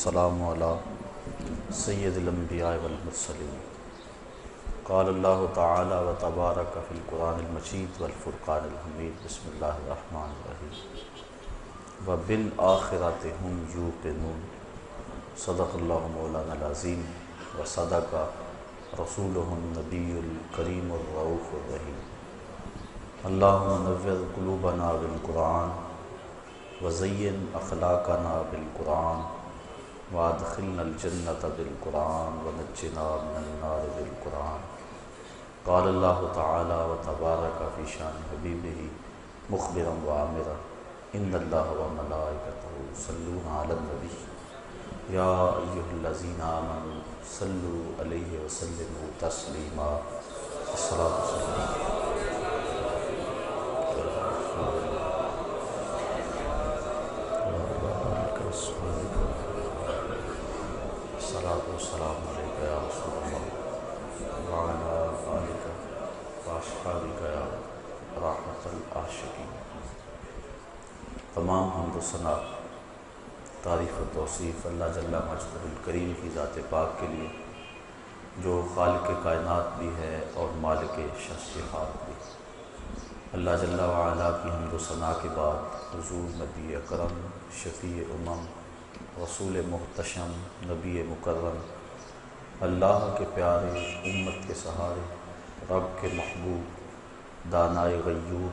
السلام علی سید الانبیاء والمرسلین قال اللہ تعالی و تبارک فی القرآن المجید والفرقان الحمید بسم اللہ الرحمن الرحیم وبالآخرۃ ہم یوقنون صدق اللہ مولانا العظیم و صدق رسولہ النبی الکریم الرؤوف الرحیم اللہم نور قلوبنا بالقرآن وزین اخلاقنا بالقرآن وادخلنا الجنة بالقرآن ونجنا من النار بالقرآن قال اللہ تعالی وتبارک فی شان حبیبہ مخبرا وآمرا ان اللہ وملائکتہ یصلون علی النبی یا ایہا الذین آمنوا صلوا علیہ وسلموا تسلیما الصلاۃ والسلام السلام علیکم یا رسول اللہ وعلی آلک واصحابک یا رحمت العاشقین۔ تمام حمد و ثنا، تعریف و توصیف اللہ جل مجدہ الکریم کی ذات پاک کے لیے جو خالق کائنات بھی ہے اور مالک شخصیات بھی۔ اللہ جل وعلا کی حمد و ثنا کے بعد حضور نبی اکرم شفیع امم رسول محتشم نبی مکرم اللہ کے پیارے امت کے سہارے رب کے محبوب دانائے غیور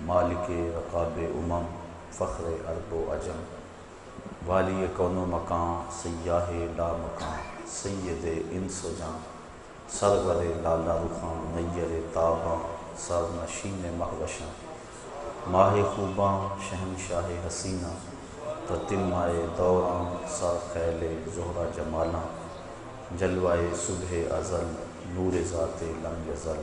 مالک رقاب امم فخر عرب و عجم والی کون و مکان سیاہ لا مکان سید انس و جان سرور لالا رخاں نیر تاباں سرنشین مہوشاں ماہ خوباں شہنشاہ حسینہ تتمائے دوراں سر خیل زہرہ جمالاں جلوائے صبح ازل نور ذات لم یزل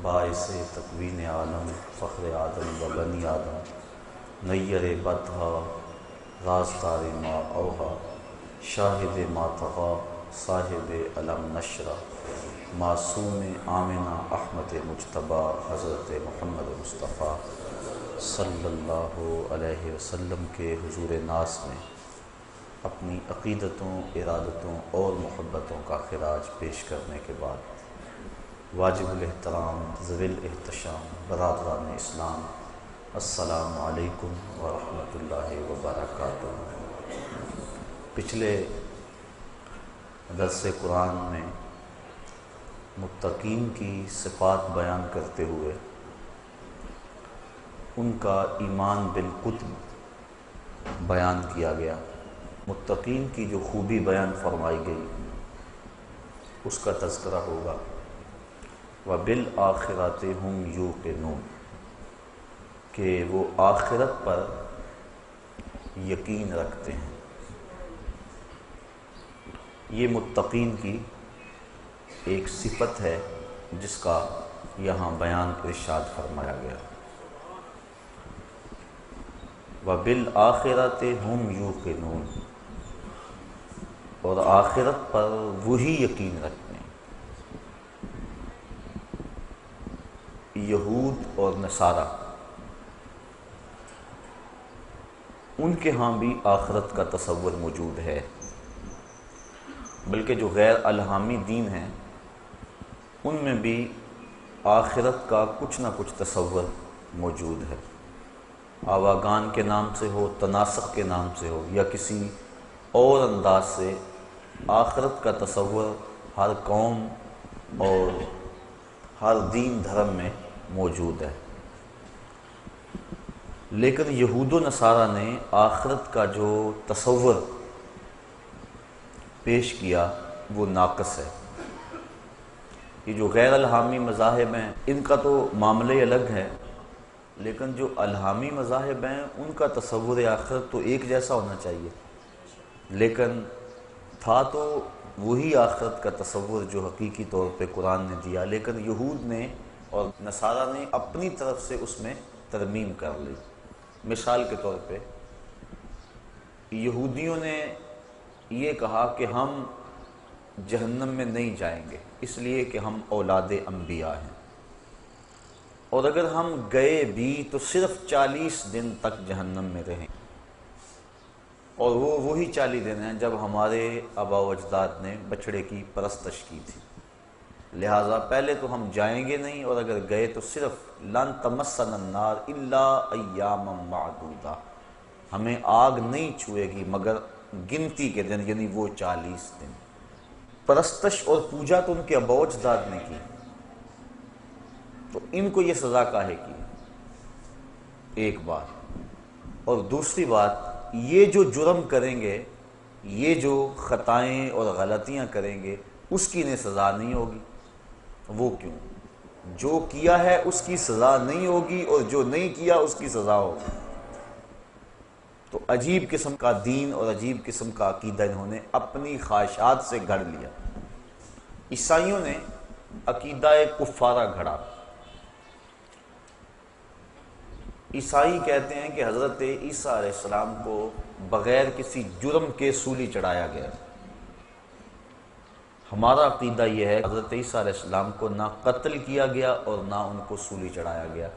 باعث تکوین عالم فخر آدم و بنی آدم نیر بدھا رازدار ما اوہا شاہد ما طغا صاحب علم نشرہ معصوم آمنہ احمد مجتبیٰ حضرت محمد مصطفیٰ صلی اللہ علیہ وسلم کے حضور ناس میں اپنی عقیدتوں ارادتوں اور محبتوں کا خراج پیش کرنے کے بعد واجب الاحترام ذوی الاحتشام برادران اسلام السلام علیکم ورحمۃ اللہ وبرکاتہ۔ پچھلے درس قرآن میں متقین کی صفات بیان کرتے ہوئے ان کا ایمان بالکتب بیان کیا گیا، متقین کی جو خوبی بیان فرمائی گئی اس کا تذکرہ ہوگا۔ وَبِالْآخِرَةِ هُمْ يُوقِنُونَ کہ وہ آخرت پر یقین رکھتے ہیں۔ یہ متقین کی ایک صفت ہے جس کا یہاں بیان ارشاد فرمایا گیا۔ وَبِالْآخِرَةِ هُمْ يُوقِنُونَ اور آخرت پر وہی یقین رکھتے ہیں۔ یہود اور نصارہ ان کے ہاں بھی آخرت کا تصور موجود ہے، بلکہ جو غیر الہامی دین ہیں ان میں بھی آخرت کا کچھ نہ کچھ تصور موجود ہے، آواگان کے نام سے ہو، تناسخ کے نام سے ہو یا کسی اور انداز سے آخرت کا تصور ہر قوم اور ہر دین دھرم میں موجود ہے۔ لیکن یہود و نصارہ نے آخرت کا جو تصور پیش کیا وہ ناقص ہے۔ یہ جو غیر الہامی مذاہب ہیں ان کا تو معاملہ الگ ہے، لیکن جو الہامی مذاہب ہیں ان کا تصور آخرت تو ایک جیسا ہونا چاہیے، لیکن تھا تو وہی آخرت کا تصور جو حقیقی طور پہ قرآن نے دیا، لیکن یہود نے اور نصارہ نے اپنی طرف سے اس میں ترمیم کر لی۔ مثال کے طور پہ یہودیوں نے یہ کہا کہ ہم جہنم میں نہیں جائیں گے اس لیے کہ ہم اولاد انبیاء ہیں، اور اگر ہم گئے بھی تو صرف 40 دن تک جہنم میں رہیں۔ اور وہ وہی 40 دن ہیں جب ہمارے آباء و اجداد نے بچڑے کی پرستش کی تھی، لہٰذا پہلے تو ہم جائیں گے نہیں، اور اگر گئے تو صرف لن تمسنا النار الا ایاما معدودہ، ہمیں آگ نہیں چھوئے گی مگر گنتی کے دن، یعنی وہ 40 دن۔ پرستش اور پوجا تو ان کے آباء و اجداد نے کی، تو ان کو یہ سزا کاہے کی؟ ایک بات۔ اور دوسری بات، یہ جو جرم کریں گے، یہ جو خطائیں اور غلطیاں کریں گے، اس کی انہیں سزا نہیں ہوگی۔ وہ کیوں؟ جو کیا ہے اس کی سزا نہیں ہوگی، اور جو نہیں کیا اس کی سزا ہوگی۔ تو عجیب قسم کا دین اور عجیب قسم کا عقیدہ انہوں نے اپنی خواہشات سے گھڑ لیا۔ عیسائیوں نے عقیدہ کفارہ گھڑا۔ عیسائی کہتے ہیں کہ حضرت عیسیٰ علیہ السلام کو بغیر کسی جرم کے سولی چڑھایا گیا۔ ہمارا عقیدہ یہ ہے حضرت عیسیٰ علیہ السلام کو نہ قتل کیا گیا اور نہ ان کو سولی چڑھایا گیا،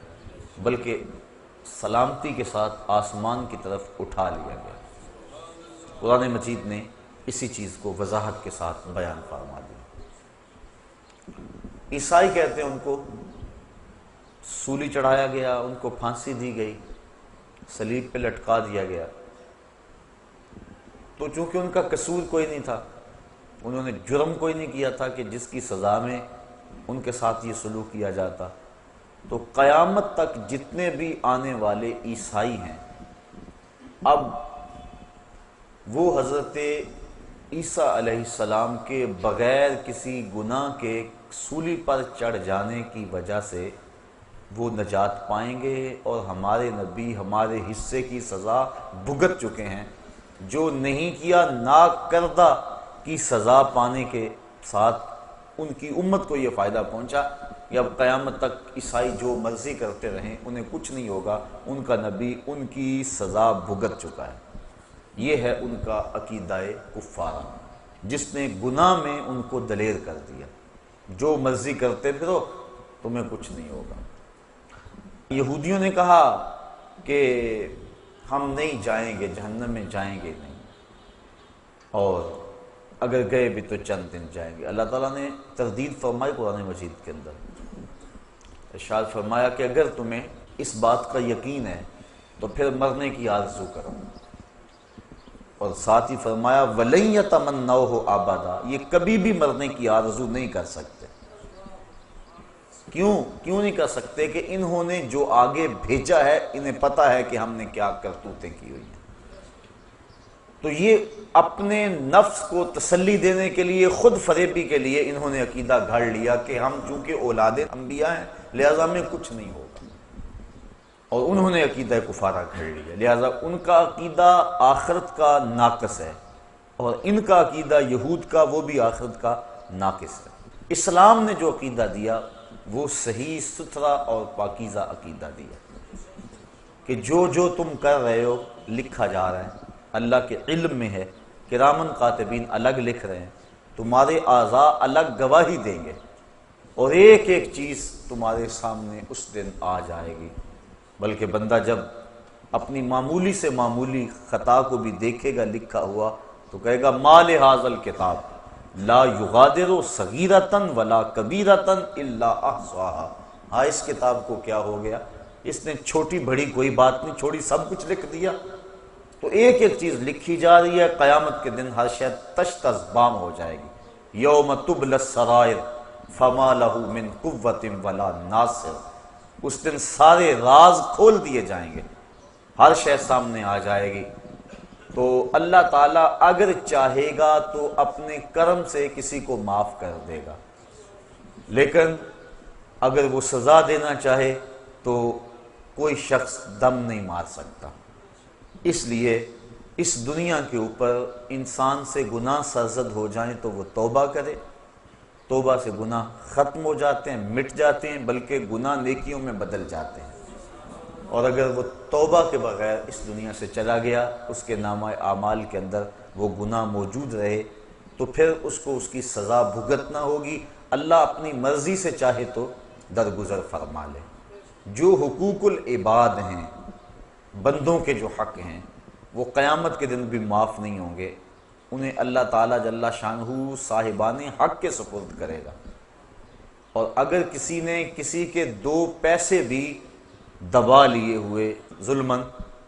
بلکہ سلامتی کے ساتھ آسمان کی طرف اٹھا لیا گیا۔ قرآن مجید نے اسی چیز کو وضاحت کے ساتھ بیان فرما دیا۔ عیسائی کہتے ہیں ان کو سولی چڑھایا گیا، ان کو پھانسی دی گئی، صلیب پہ لٹکا دیا گیا۔ تو چونکہ ان کا قصور کوئی نہیں تھا، انہوں نے جرم کوئی نہیں کیا تھا کہ جس کی سزا میں ان کے ساتھ یہ سلوک کیا جاتا، تو قیامت تک جتنے بھی آنے والے عیسائی ہیں، اب وہ حضرت عیسیٰ علیہ السلام کے بغیر کسی گناہ کے سولی پر چڑھ جانے کی وجہ سے وہ نجات پائیں گے، اور ہمارے نبی ہمارے حصے کی سزا بھگت چکے ہیں۔ جو نہیں کیا ناکردہ کی سزا پانے کے ساتھ ان کی امت کو یہ فائدہ پہنچا کہ اب قیامت تک عیسائی جو مرضی کرتے رہیں انہیں کچھ نہیں ہوگا، ان کا نبی ان کی سزا بھگت چکا ہے۔ یہ ہے ان کا عقیدہ کفارہ، جس نے گناہ میں ان کو دلیر کر دیا، جو مرضی کرتے پھرو تمہیں کچھ نہیں ہوگا۔ یہودیوں نے کہا کہ ہم نہیں جائیں گے، جہنم میں جائیں گے نہیں، اور اگر گئے بھی تو چند دن جائیں گے۔ اللہ تعالیٰ نے تردید فرمائی قرآن مجید کے اندر، ارشاد فرمایا کہ اگر تمہیں اس بات کا یقین ہے تو پھر مرنے کی آرزو کرو، اور ساتھ ہی فرمایا وَلَن يَتَمَنَّوْهُ أَبَدًا، یہ کبھی بھی مرنے کی آرزو نہیں کر سکتے۔ کیوں نہیں کر سکتے؟ کہ انہوں نے جو آگے بھیجا ہے انہیں پتہ ہے کہ ہم نے کیا کرتوتیں کی ہوئی ہیں۔ تو یہ اپنے نفس کو تسلی دینے کے لیے، خود فریبی کے لیے انہوں نے عقیدہ گھڑ لیا کہ ہم چونکہ اولاد انبیاء ہیں لہذا میں کچھ نہیں ہوگا، اور انہوں نے عقیدہ کفارہ گھڑ لیا۔ لہذا ان کا عقیدہ آخرت کا ناقص ہے، اور ان کا عقیدہ یہود کا وہ بھی آخرت کا ناقص ہے۔ اسلام نے جو عقیدہ دیا وہ صحیح ستھرا اور پاکیزہ عقیدہ دیا کہ جو تم کر رہے ہو لکھا جا رہا ہے، اللہ کے علم میں ہے، کرامن کاتبین الگ لکھ رہے ہیں، تمہارے اعضاء الگ گواہی دیں گے، اور ایک ایک چیز تمہارے سامنے اس دن آ جائے گی۔ بلکہ بندہ جب اپنی معمولی سے معمولی خطا کو بھی دیکھے گا لکھا ہوا تو کہے گا ما لہذا الکتاب لا یغادر صغیرۃ ولا کبیرۃ الا احصاها، ہاں اس کتاب کو کیا ہو گیا، اس نے چھوٹی بڑی کوئی بات نہیں چھوڑی، سب کچھ لکھ دیا۔ تو ایک ایک چیز لکھی جا رہی ہے، قیامت کے دن ہر شے تش تش بام ہو جائے گی۔ یوم تبلی السرائر فما لہ من قوۃ ولا ناصر، اس دن سارے راز کھول دیے جائیں گے، ہر شے سامنے آ جائے گی۔ تو اللہ تعالیٰ اگر چاہے گا تو اپنے کرم سے کسی کو معاف کر دے گا، لیکن اگر وہ سزا دینا چاہے تو کوئی شخص دم نہیں مار سکتا۔ اس لیے اس دنیا کے اوپر انسان سے گناہ سرزد ہو جائیں تو وہ توبہ کرے، توبہ سے گناہ ختم ہو جاتے ہیں، مٹ جاتے ہیں، بلکہ گناہ نیکیوں میں بدل جاتے ہیں۔ اور اگر وہ توبہ کے بغیر اس دنیا سے چلا گیا، اس کے نامہ اعمال کے اندر وہ گناہ موجود رہے، تو پھر اس کو اس کی سزا بھگتنا ہوگی۔ اللہ اپنی مرضی سے چاہے تو درگزر فرما لے۔ جو حقوق العباد ہیں، بندوں کے جو حق ہیں، وہ قیامت کے دن بھی معاف نہیں ہوں گے، انہیں اللہ تعالیٰ جل شانہ صاحبان حق کے سپرد کرے گا۔ اور اگر کسی نے کسی کے 2 پیسے بھی دبا لیے ہوئے ظلماً،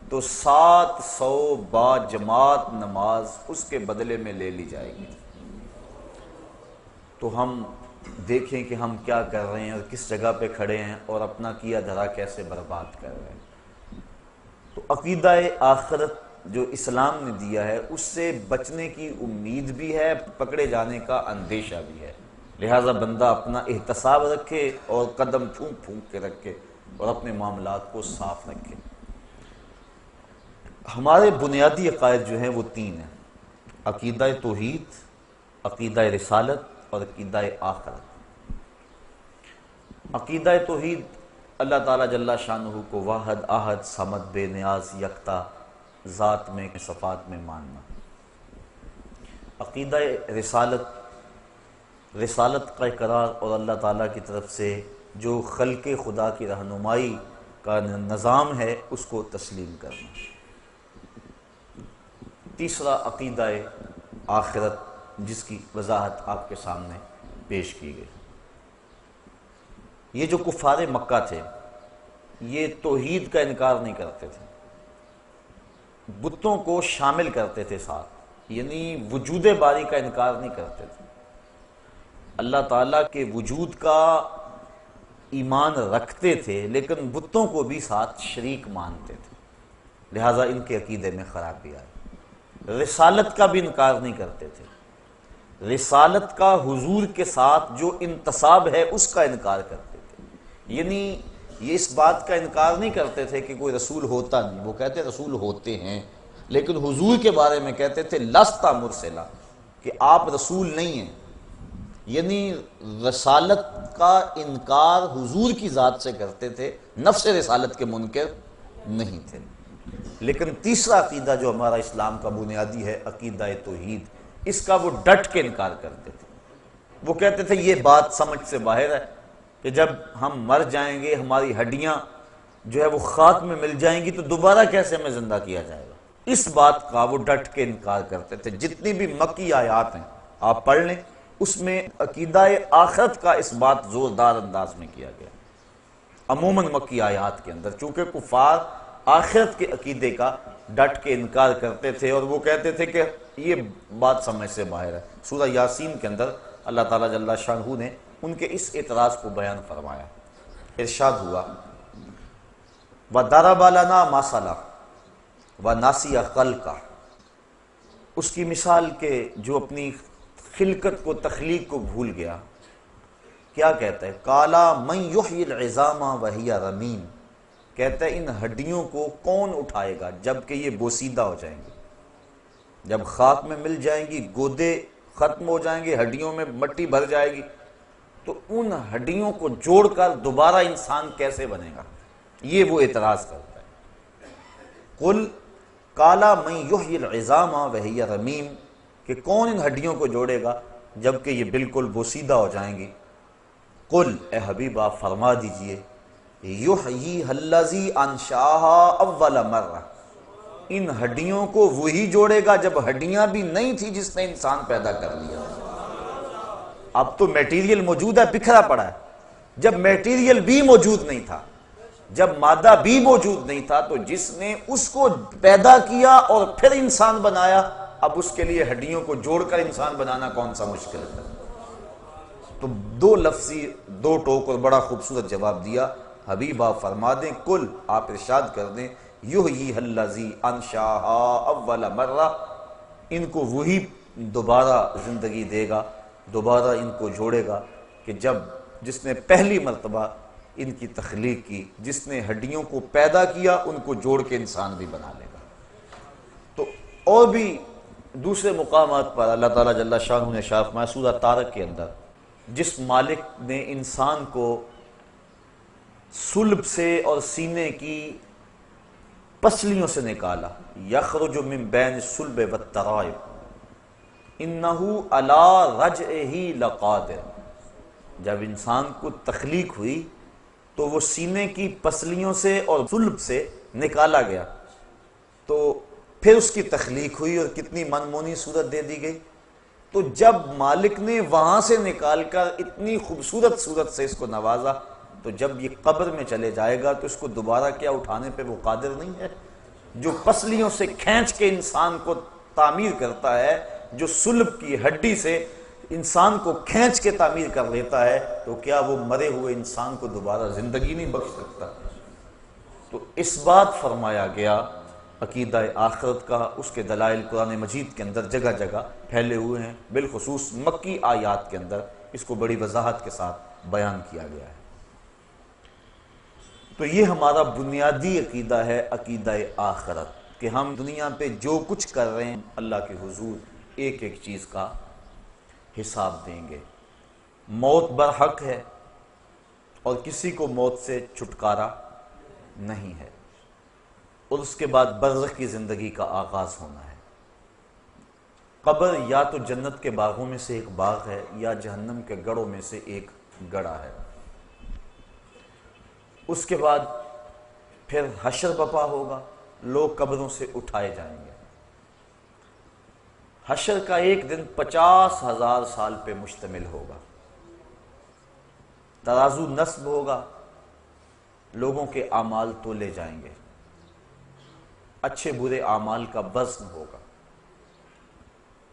تو 700 با جماعت نماز اس کے بدلے میں لے لی جائے گی۔ تو ہم دیکھیں کہ ہم کیا کر رہے ہیں اور کس جگہ پہ کھڑے ہیں اور اپنا کیا دھرا کیسے برباد کر رہے ہیں۔ تو عقیدہ آخرت جو اسلام نے دیا ہے اس سے بچنے کی امید بھی ہے، پکڑے جانے کا اندیشہ بھی ہے، لہٰذا بندہ اپنا احتساب رکھے اور قدم پھونک پھونک کے رکھے اور اپنے معاملات کو صاف رکھے۔ ہمارے بنیادی عقائد جو ہیں وہ 3 ہیں: عقیدہ توحید، عقیدہ رسالت اور عقیدہ آخرت۔ عقیدہ توحید اللہ تعالیٰ جل شانہ کو واحد احد صمد بے نیاز یکتا ذات میں صفات میں ماننا۔ عقیدہ رسالت کا اقرار اور اللہ تعالیٰ کی طرف سے جو خلق خدا کی رہنمائی کا نظام ہے اس کو تسلیم کرنا۔ تیسرا عقیدہ آخرت، جس کی وضاحت آپ کے سامنے پیش کی گئی۔ یہ جو کفار مکہ تھے یہ توحید کا انکار نہیں کرتے تھے، بتوں کو شامل کرتے تھے ساتھ، یعنی وجود باری کا انکار نہیں کرتے تھے، اللہ تعالیٰ کے وجود کا ایمان رکھتے تھے لیکن بتوں کو بھی ساتھ شریک مانتے تھے، لہٰذا ان کے عقیدے میں خرابی آئی۔ رسالت کا بھی انکار نہیں کرتے تھے، رسالت کا حضور کے ساتھ جو انتصاب ہے اس کا انکار کرتے تھے، یعنی یہ اس بات کا انکار نہیں کرتے تھے کہ کوئی رسول ہوتا نہیں، وہ کہتے رسول ہوتے ہیں، لیکن حضور کے بارے میں کہتے تھے لستا مرسلا، کہ آپ رسول نہیں ہیں، یعنی رسالت کا انکار حضور کی ذات سے کرتے تھے، نفس رسالت کے منکر نہیں تھے۔ لیکن تیسرا عقیدہ جو ہمارا اسلام کا بنیادی ہے، عقیدہ توحید، اس کا وہ ڈٹ کے انکار کرتے تھے۔ وہ کہتے تھے یہ بات سمجھ سے باہر ہے کہ جب ہم مر جائیں گے ہماری ہڈیاں جو ہے وہ خاک میں مل جائیں گی تو دوبارہ کیسے ہمیں زندہ کیا جائے گا، اس بات کا وہ ڈٹ کے انکار کرتے تھے۔ جتنی بھی مکی آیات ہیں آپ پڑھ لیں، اس میں عقیدہ آخرت کا اس بات زوردار انداز میں کیا گیا، عموماً مکی آیات کے اندر، چونکہ کفار آخرت کے عقیدے کا ڈٹ کے انکار کرتے تھے اور وہ کہتے تھے کہ یہ بات سمجھ سے باہر ہے۔ سورہ یاسین کے اندر اللہ تعالیٰ جل شانہ نے ان کے اس اعتراض کو بیان فرمایا، ارشاد ہوا وَضَرَبَ لَنَا مَثَلًا وَنَسِیَ خَلْقَهُ، اس کی مثال کہ جو اپنی خلقت کو، تخلیق کو بھول گیا، کیا کہتا ہے؟ قَالَ مَنْ يُحْيِي الْعِظَامَ وَهِيَ رَمِيمٌ، کہتا ہے ان ہڈیوں کو کون اٹھائے گا جب کہ یہ بوسیدہ ہو جائیں گی، جب خاک میں مل جائیں گی، گودے ختم ہو جائیں گے، ہڈیوں میں مٹی بھر جائے گی، تو ان ہڈیوں کو جوڑ کر دوبارہ انسان کیسے بنے گا؟ یہ وہ اعتراض کرتا ہے۔ قل قَالَ مَنْ يُحْيِي الْعِظَامَ وَهِيَ رَمِيمٌ، کہ کون ان ہڈیوں کو جوڑے گا جبکہ یہ بالکل بوسیدہ ہو جائیں گی؟ قل، اے حبیب آپ فرما دیجئے، یحییھا الذی انشأھا اول مرہ، ان ہڈیوں کو وہی جوڑے گا جب ہڈیاں بھی نہیں تھی جس نے انسان پیدا کر لیا۔ اب تو میٹیریل موجود ہے، بکھرا پڑا ہے، جب میٹیریل بھی موجود نہیں تھا، جب مادہ بھی موجود نہیں تھا، تو جس نے اس کو پیدا کیا اور پھر انسان بنایا، اب اس کے لیے ہڈیوں کو جوڑ کر انسان بنانا کون سا مشکل ہے؟ تو دو لفظی دو ٹوک اور بڑا خوبصورت جواب دیا۔ حبیب آپ فرما دیں، کل آپ ارشاد کر دیں، یحییھا الذی انشأھا اول مرہ، ان کو وہی دوبارہ زندگی دے گا، دوبارہ ان کو جوڑے گا کہ جس نے پہلی مرتبہ ان کی تخلیق کی، جس نے ہڈیوں کو پیدا کیا، ان کو جوڑ کے انسان بھی بنا لے گا۔ تو اور بھی دوسرے مقامات پر اللہ تعالیٰ جل شانہ نے ارشاد فرمایا سورہ طارق کے اندر، جس مالک نے انسان کو صلب سے اور سینے کی پسلیوں سے نکالا، یخرج من بین الصلب والترائب انہ علی رجعہ لقادر، جب انسان کو تخلیق ہوئی تو وہ سینے کی پسلیوں سے اور صلب سے نکالا گیا، تو پھر اس کی تخلیق ہوئی اور کتنی منمونی صورت دے دی گئی. تو جب مالک نے وہاں سے نکال کر اتنی خوبصورت صورت سے اس کو نوازا، تو جب یہ قبر میں چلے جائے گا تو اس کو دوبارہ کیا اٹھانے پہ وہ قادر نہیں ہے؟ جو پسلیوں سے کھینچ کے انسان کو تعمیر کرتا ہے، جو صلب کی ہڈی سے انسان کو کھینچ کے تعمیر کر لیتا ہے، تو کیا وہ مرے ہوئے انسان کو دوبارہ زندگی نہیں بخش سکتا؟ تو اس بات فرمایا گیا عقیدہ آخرت کا. اس کے دلائل قرآن مجید کے اندر جگہ جگہ پھیلے ہوئے ہیں، بالخصوص مکی آیات کے اندر اس کو بڑی وضاحت کے ساتھ بیان کیا گیا ہے. تو یہ ہمارا بنیادی عقیدہ ہے، عقیدہ آخرت، کہ ہم دنیا پہ جو کچھ کر رہے ہیں اللہ کے حضور ایک ایک چیز کا حساب دیں گے. موت برحق ہے اور کسی کو موت سے چھٹکارا نہیں ہے، اور اس کے بعد برزخ کی زندگی کا آغاز ہونا ہے. قبر یا تو جنت کے باغوں میں سے ایک باغ ہے یا جہنم کے گڑھوں میں سے ایک گڑھا ہے. اس کے بعد پھر حشر بپا ہوگا، لوگ قبروں سے اٹھائے جائیں گے. حشر کا ایک دن 50,000 سال پہ مشتمل ہوگا. ترازو نصب ہوگا، لوگوں کے اعمال تولے جائیں گے، اچھے برے اعمال کا وزن ہوگا.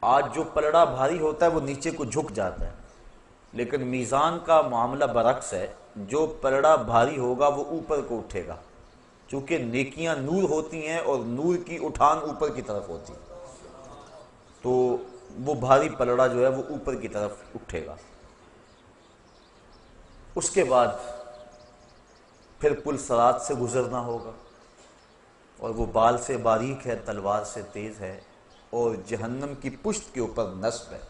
آج جو پلڑا بھاری ہوتا ہے وہ نیچے کو جھک جاتا ہے، لیکن میزان کا معاملہ برعکس ہے. جو پلڑا بھاری ہوگا وہ اوپر کو اٹھے گا، چونکہ نیکیاں نور ہوتی ہیں اور نور کی اٹھان اوپر کی طرف ہوتی ہے، تو وہ بھاری پلڑا جو ہے وہ اوپر کی طرف اٹھے گا. اس کے بعد پھر پل صراط سے گزرنا ہوگا، اور وہ بال سے باریک ہے، تلوار سے تیز ہے، اور جہنم کی پشت کے اوپر نصب ہے.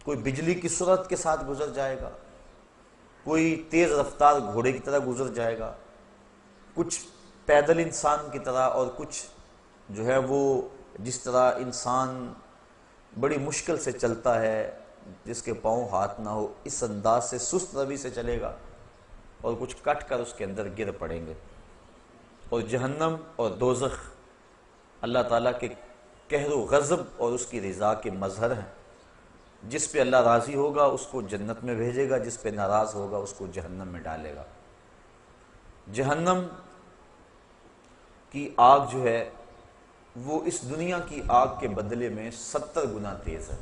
کوئی بجلی کی سرعت کے ساتھ گزر جائے گا، کوئی تیز رفتار گھوڑے کی طرح گزر جائے گا، کچھ پیدل انسان کی طرح، اور کچھ جو ہے وہ جس طرح انسان بڑی مشکل سے چلتا ہے، جس کے پاؤں ہاتھ نہ ہو، اس انداز سے سست روی سے چلے گا، اور کچھ کٹ کر اس کے اندر گر پڑیں گے. اور جہنم اور دوزخ اللہ تعالیٰ کے قہر و غضب اور اس کی رضا کے مظہر ہیں. جس پہ اللہ راضی ہوگا اس کو جنت میں بھیجے گا، جس پہ ناراض ہوگا اس کو جہنم میں ڈالے گا. جہنم کی آگ جو ہے وہ اس دنیا کی آگ کے بدلے میں 70 گنا تیز ہے.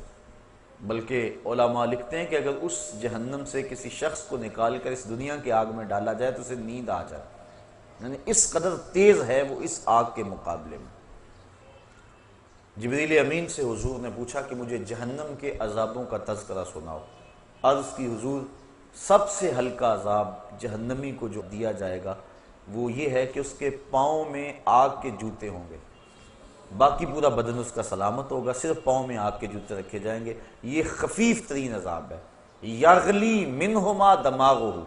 بلکہ علماء لکھتے ہیں کہ اگر اس جہنم سے کسی شخص کو نکال کر اس دنیا کی آگ میں ڈالا جائے تو اسے نیند آ جائے، یعنی اس قدر تیز ہے وہ اس آگ کے مقابلے میں. جبریل امین سے حضور نے پوچھا کہ مجھے جہنم کے عذابوں کا تذکرہ سناؤ. عرض کی حضور سب سے ہلکا عذاب جہنمی کو جو دیا جائے گا وہ یہ ہے کہ اس کے پاؤں میں آگ کے جوتے ہوں گے، باقی پورا بدن اس کا سلامت ہوگا، صرف پاؤں میں آگ کے جوتے رکھے جائیں گے. یہ خفیف ترین عذاب ہے. یغلی منہما دماغہ،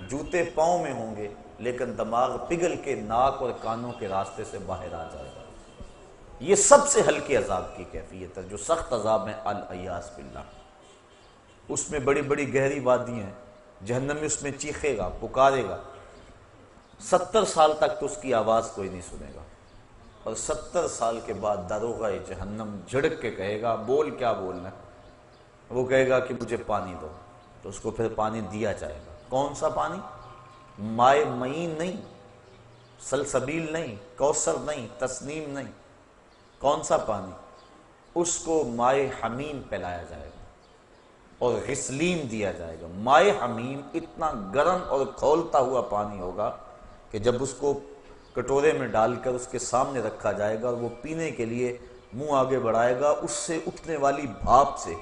جوتے پاؤں میں ہوں گے لیکن دماغ پگھل کے ناک اور کانوں کے راستے سے باہر آ جائے گا. یہ سب سے ہلکے عذاب کی کیفیت ہے. جو سخت عذاب ہیں الیاذ باللہ، اس میں بڑی بڑی گہری وادی ہیں. جہنمی اس میں چیخے گا، پکارے گا، 70 سال تک تو اس کی آواز کوئی نہیں سنے گا، اور 70 سال کے بعد داروغہ جہنم جھڑک کے کہے گا بول کیا بولنا ہے؟ وہ کہے گا کہ مجھے پانی دو، تو اس کو پھر پانی دیا جائے گا. کون سا پانی؟ مائے معین نہیں، سلسبیل نہیں، کوثر نہیں، تسنیم نہیں. کون سا پانی؟ اس کو مائے حمیم پلایا جائے گا اور غسلین دیا جائے گا. مائے حمیم اتنا گرم اور کھولتا ہوا پانی ہوگا کہ جب اس کو کٹورے میں ڈال کر اس کے سامنے رکھا جائے گا اور وہ پینے کے لیے منہ آگے بڑھائے گا، اس سے اٹھنے والی بھاپ سے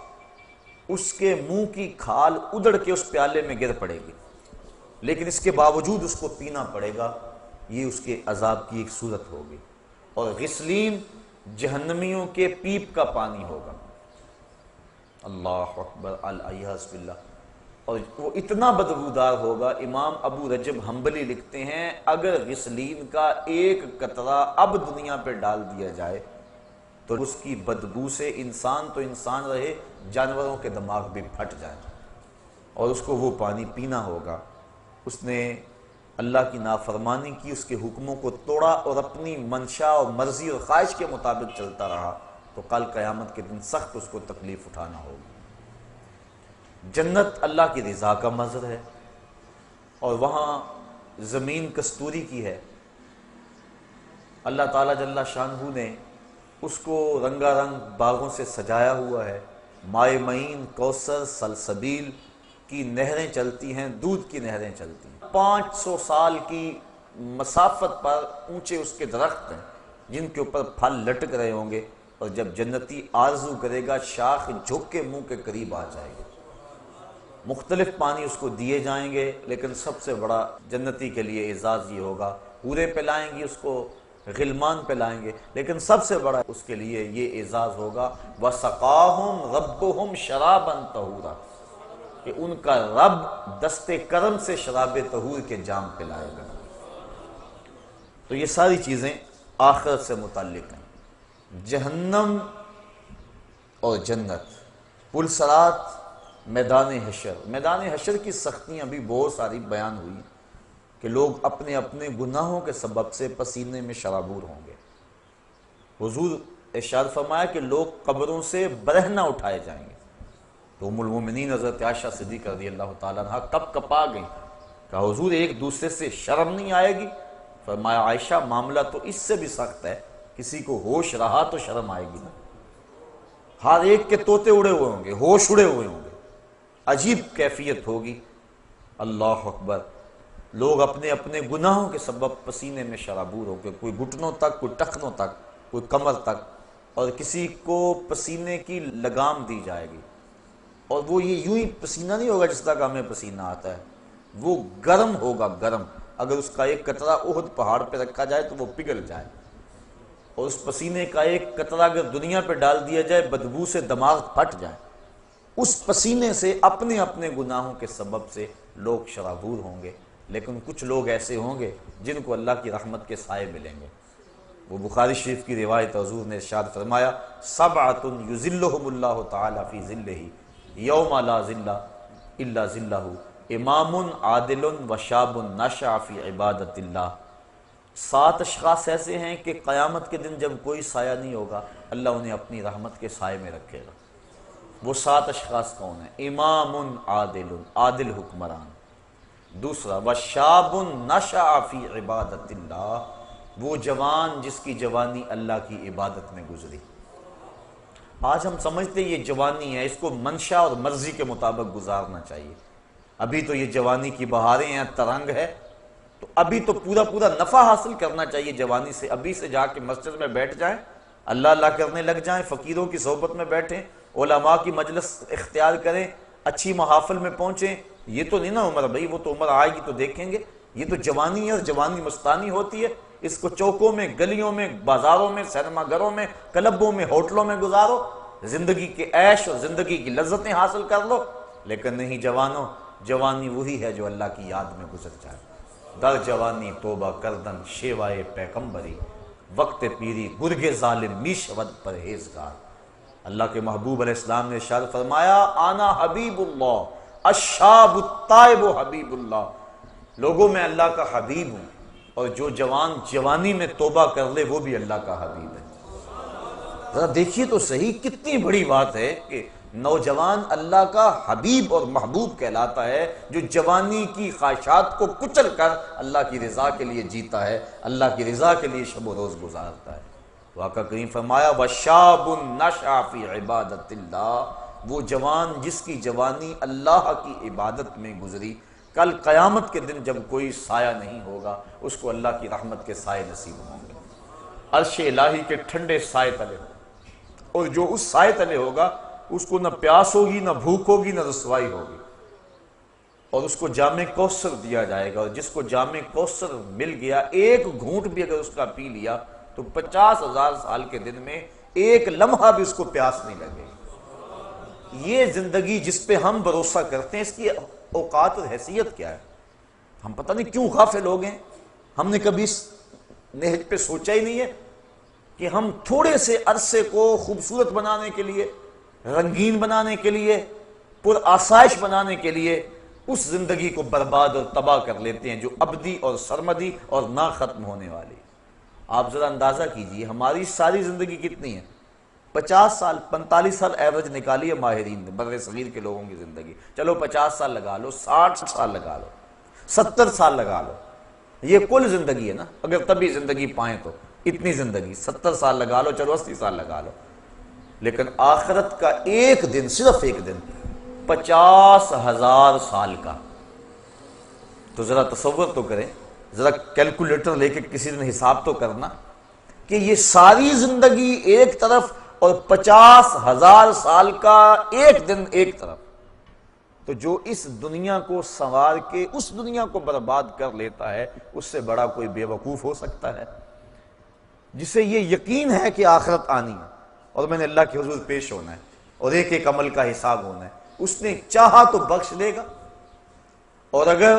اس کے منہ کی کھال ادڑ کے اس پیالے میں گر پڑے گی، لیکن اس کے باوجود اس کو پینا پڑے گا. یہ اس کے عذاب کی ایک صورت ہوگی. اور غسلین جہنمیوں کے پیپ کا پانی ہوگا. اللہ اکبر، الیاذ باللہ. اور وہ اتنا بدبودار ہوگا، امام ابو رجب حنبلی لکھتے ہیں اگر غسلین کا ایک قطرہ اب دنیا پہ ڈال دیا جائے تو اس کی بدبو سے انسان تو انسان رہے، جانوروں کے دماغ بھی پھٹ جائیں. اور اس کو وہ پانی پینا ہوگا. اس نے اللہ کی نافرمانی کی، اس کے حکموں کو توڑا اور اپنی منشا اور مرضی اور خواہش کے مطابق چلتا رہا تو کل قیامت کے دن سخت اس کو تکلیف اٹھانا ہوگی۔ جنت اللہ کی رضا کا منظر ہے اور وہاں زمین کستوری کی ہے۔ اللہ تعالیٰ جل شانہ نے اس کو رنگا رنگ باغوں سے سجایا ہوا ہے، مائے معین، کوثر، سلسبیل کی نہریں چلتی ہیں، دودھ کی نہریں چلتی ہیں۔ 500 سال کی مسافت پر اونچے اس کے درخت ہیں جن کے اوپر پھل لٹک رہے ہوں گے، اور جب جنتی آرزو کرے گا شاخ جھک کے منہ کے قریب آ جائے گا۔ مختلف پانی اس کو دیے جائیں گے، لیکن سب سے بڑا جنتی کے لیے اعزاز یہ ہوگا، حوریں پلائیں گی اس کو، غلمان پلائیں گے، لیکن سب سے بڑا اس کے لیے یہ اعزاز ہوگا وَسَقَاهُمْ رَبُّهُمْ شَرَابًا طَهُورًا، کہ ان کا رب دست کرم سے شراب طہور کے جام پلائے گا۔ تو یہ ساری چیزیں آخرت سے متعلق ہیں۔ جہنم اور جنت، پلسرات، میدان حشر۔ میدان حشر کی سختیاں بھی بہت ساری بیان ہوئی کہ لوگ اپنے اپنے گناہوں کے سبب سے پسینے میں شرابور ہوں گے۔ حضور ارشاد فرمایا کہ لوگ قبروں سے برہنہ اٹھائے جائیں گے۔ تو ام المومنین حضرت عائشہ صدیقہ رضی اللہ تعالیٰ عنہ کب کپا گئی، کہا حضور ایک دوسرے سے شرم نہیں آئے گی؟ فرمایا عائشہ معاملہ تو اس سے بھی سخت ہے، کسی کو ہوش رہا تو شرم آئے گی نا۔ ہر ایک کے طوطے اڑے ہوئے ہوں گے، ہوش اڑے ہوئے ہوں گے، عجیب کیفیت ہوگی۔ اللہ اکبر، لوگ اپنے اپنے گناہوں کے سبب پسینے میں شرابور ہو گئے، کوئی گھٹنوں تک، کوئی ٹخنوں تک، کوئی کمر تک، اور کسی کو پسینے کی لگام دی جائے گی، اور وہ یہ یوں ہی پسینہ نہیں ہوگا جس طرح کا ہمیں پسینہ آتا ہے، وہ گرم ہوگا، گرم۔ اگر اس کا ایک قطرہ احد پہاڑ پہ رکھا جائے تو وہ پگھل جائے، اور اس پسینے کا ایک قطرہ اگر دنیا پہ ڈال دیا جائے بدبو سے دماغ پھٹ جائے۔ اس پسینے سے اپنے اپنے گناہوں کے سبب سے لوگ شرابور ہوں گے، لیکن کچھ لوگ ایسے ہوں گے جن کو اللہ کی رحمت کے سائے ملیں گے۔ وہ بخاری شریف کی روایت، حضور نے ارشاد فرمایا سبعۃ یظلھم اللہ تعالی فی ظلہ یوم لا ظل الا ظلہ، امام عادل وشاب نشأ فی عبادت اللہ۔ 7 اشخاص ایسے ہیں کہ قیامت کے دن جب کوئی سایہ نہیں ہوگا، اللہ انہیں اپنی رحمت کے سائے میں رکھے گا۔ وہ 7 اشخاص کون ہیں؟ امام عادل، عادل حکمران۔ دوسرا وشاب نشأ فی عبادت اللہ، وہ جوان جس کی جوانی اللہ کی عبادت میں گزری۔ آج ہم سمجھتے یہ جوانی ہے، اس کو منشا اور مرضی کے مطابق گزارنا چاہیے۔ ابھی تو یہ جوانی کی بہاریں ہیں، ترنگ ہے، تو ابھی تو پورا نفع حاصل کرنا چاہیے جوانی سے۔ ابھی سے جا کے مسجد میں بیٹھ جائیں، اللہ اللہ کرنے لگ جائیں، فقیروں کی صحبت میں بیٹھیں، علماء کی مجلس اختیار کریں، اچھی محافل میں پہنچیں۔ یہ تو نہیں نا عمر بھائی، وہ تو عمر آئے گی تو دیکھیں گے۔ یہ تو جوانی ہے، اور جوانی مستانی ہوتی ہے، اس کو چوکوں میں، گلیوں میں، بازاروں میں، سینما گھروں میں، کلبوں میں، ہوٹلوں میں گزارو، زندگی کے عیش اور زندگی کی لذتیں حاصل کر لو۔ لیکن نہیں جوانوں، جوانی وہی ہے جو اللہ کی یاد میں گزر جائے۔ در جوانی توبہ کردن شیوائے پیغمبری، وقت پیری گرگ ظالم می شود پرہیزگار۔ اللہ کے محبوب علیہ السلام نے ارشاد فرمایا انا حبیب اللہ الشاب التائب حبیب اللہ، لوگوں میں اللہ کا حبیب ہوں، اور جو جوان جوانی میں توبہ کر لے وہ بھی اللہ کا حبیب ہے۔ ذرا دیکھیے تو صحیح، کتنی بڑی بات ہے کہ نوجوان اللہ کا حبیب اور محبوب کہلاتا ہے، جو جوانی کی خواہشات کو کچل کر اللہ کی رضا کے لیے جیتا ہے، اللہ کی رضا کے لیے شب و روز گزارتا ہے۔ آقا کریم فرمایا وَشَابٌ نَشَأَ فِي عِبَادَةِ اللَّهِ، وہ جوان جس کی جوانی اللہ کی عبادت میں گزری، کل قیامت کے دن جب کوئی سایہ نہیں ہوگا اس کو اللہ کی رحمت کے سائے نصیب ہوں گے، عرش الہی کے ٹھنڈے سائے تلے ہوں، اور جو اس سائے تلے ہوگا اس کو نہ پیاس ہوگی، نہ بھوک ہوگی، نہ رسوائی ہوگی، اور اس کو جام کوثر دیا جائے گا، اور جس کو جام کوثر مل گیا ایک گھونٹ بھی اگر اس کا پی لیا تو 50,000 سال کے دن میں ایک لمحہ بھی اس کو پیاس نہیں لگے گی۔ یہ زندگی جس پہ ہم بھروسہ کرتے ہیں، اس کی اوقات اور حیثیت کیا ہے؟ ہم پتہ نہیں کیوں غافل ہو گئے، ہم نے کبھی اس نہج پہ سوچا ہی نہیں ہے کہ ہم تھوڑے سے عرصے کو خوبصورت بنانے کے لیے، رنگین بنانے کے لیے، پر آسائش بنانے کے لیے اس زندگی کو برباد اور تباہ کر لیتے ہیں جو ابدی اور سرمدی اور نہ ختم ہونے والی۔ آپ ذرا اندازہ کیجئے ہماری ساری زندگی کتنی ہے؟ 50 سال 45 سال ایوریج نکالی ہے ماہرین نے بر صغیر کے لوگوں کی زندگی، چلو 50 سال لگا لو، 60 سال لگا لو، 70 سال لگا لو، یہ کل زندگی ہے نا، اگر تبھی زندگی پائیں تو اتنی زندگی 70 سال لگا لو، چلو 80 سال لگا لو، لیکن آخرت کا ایک دن، صرف ایک دن 50,000 سال کا۔ تو ذرا تصور تو کریں، ذرا کیلکولیٹر لے کے کسی دن حساب تو کرنا کہ یہ ساری زندگی ایک طرف اور 50,000 سال کا ایک دن ایک طرف۔ تو جو اس دنیا کو سنوار کے اس دنیا کو برباد کر لیتا ہے، اس سے بڑا کوئی بے وقوف ہو سکتا ہے؟ جسے یہ یقین ہے کہ آخرت آنی ہے اور میں نے اللہ کے حضور پیش ہونا ہے اور ایک ایک عمل کا حساب ہونا ہے، اس نے چاہا تو بخش دے گا، اور اگر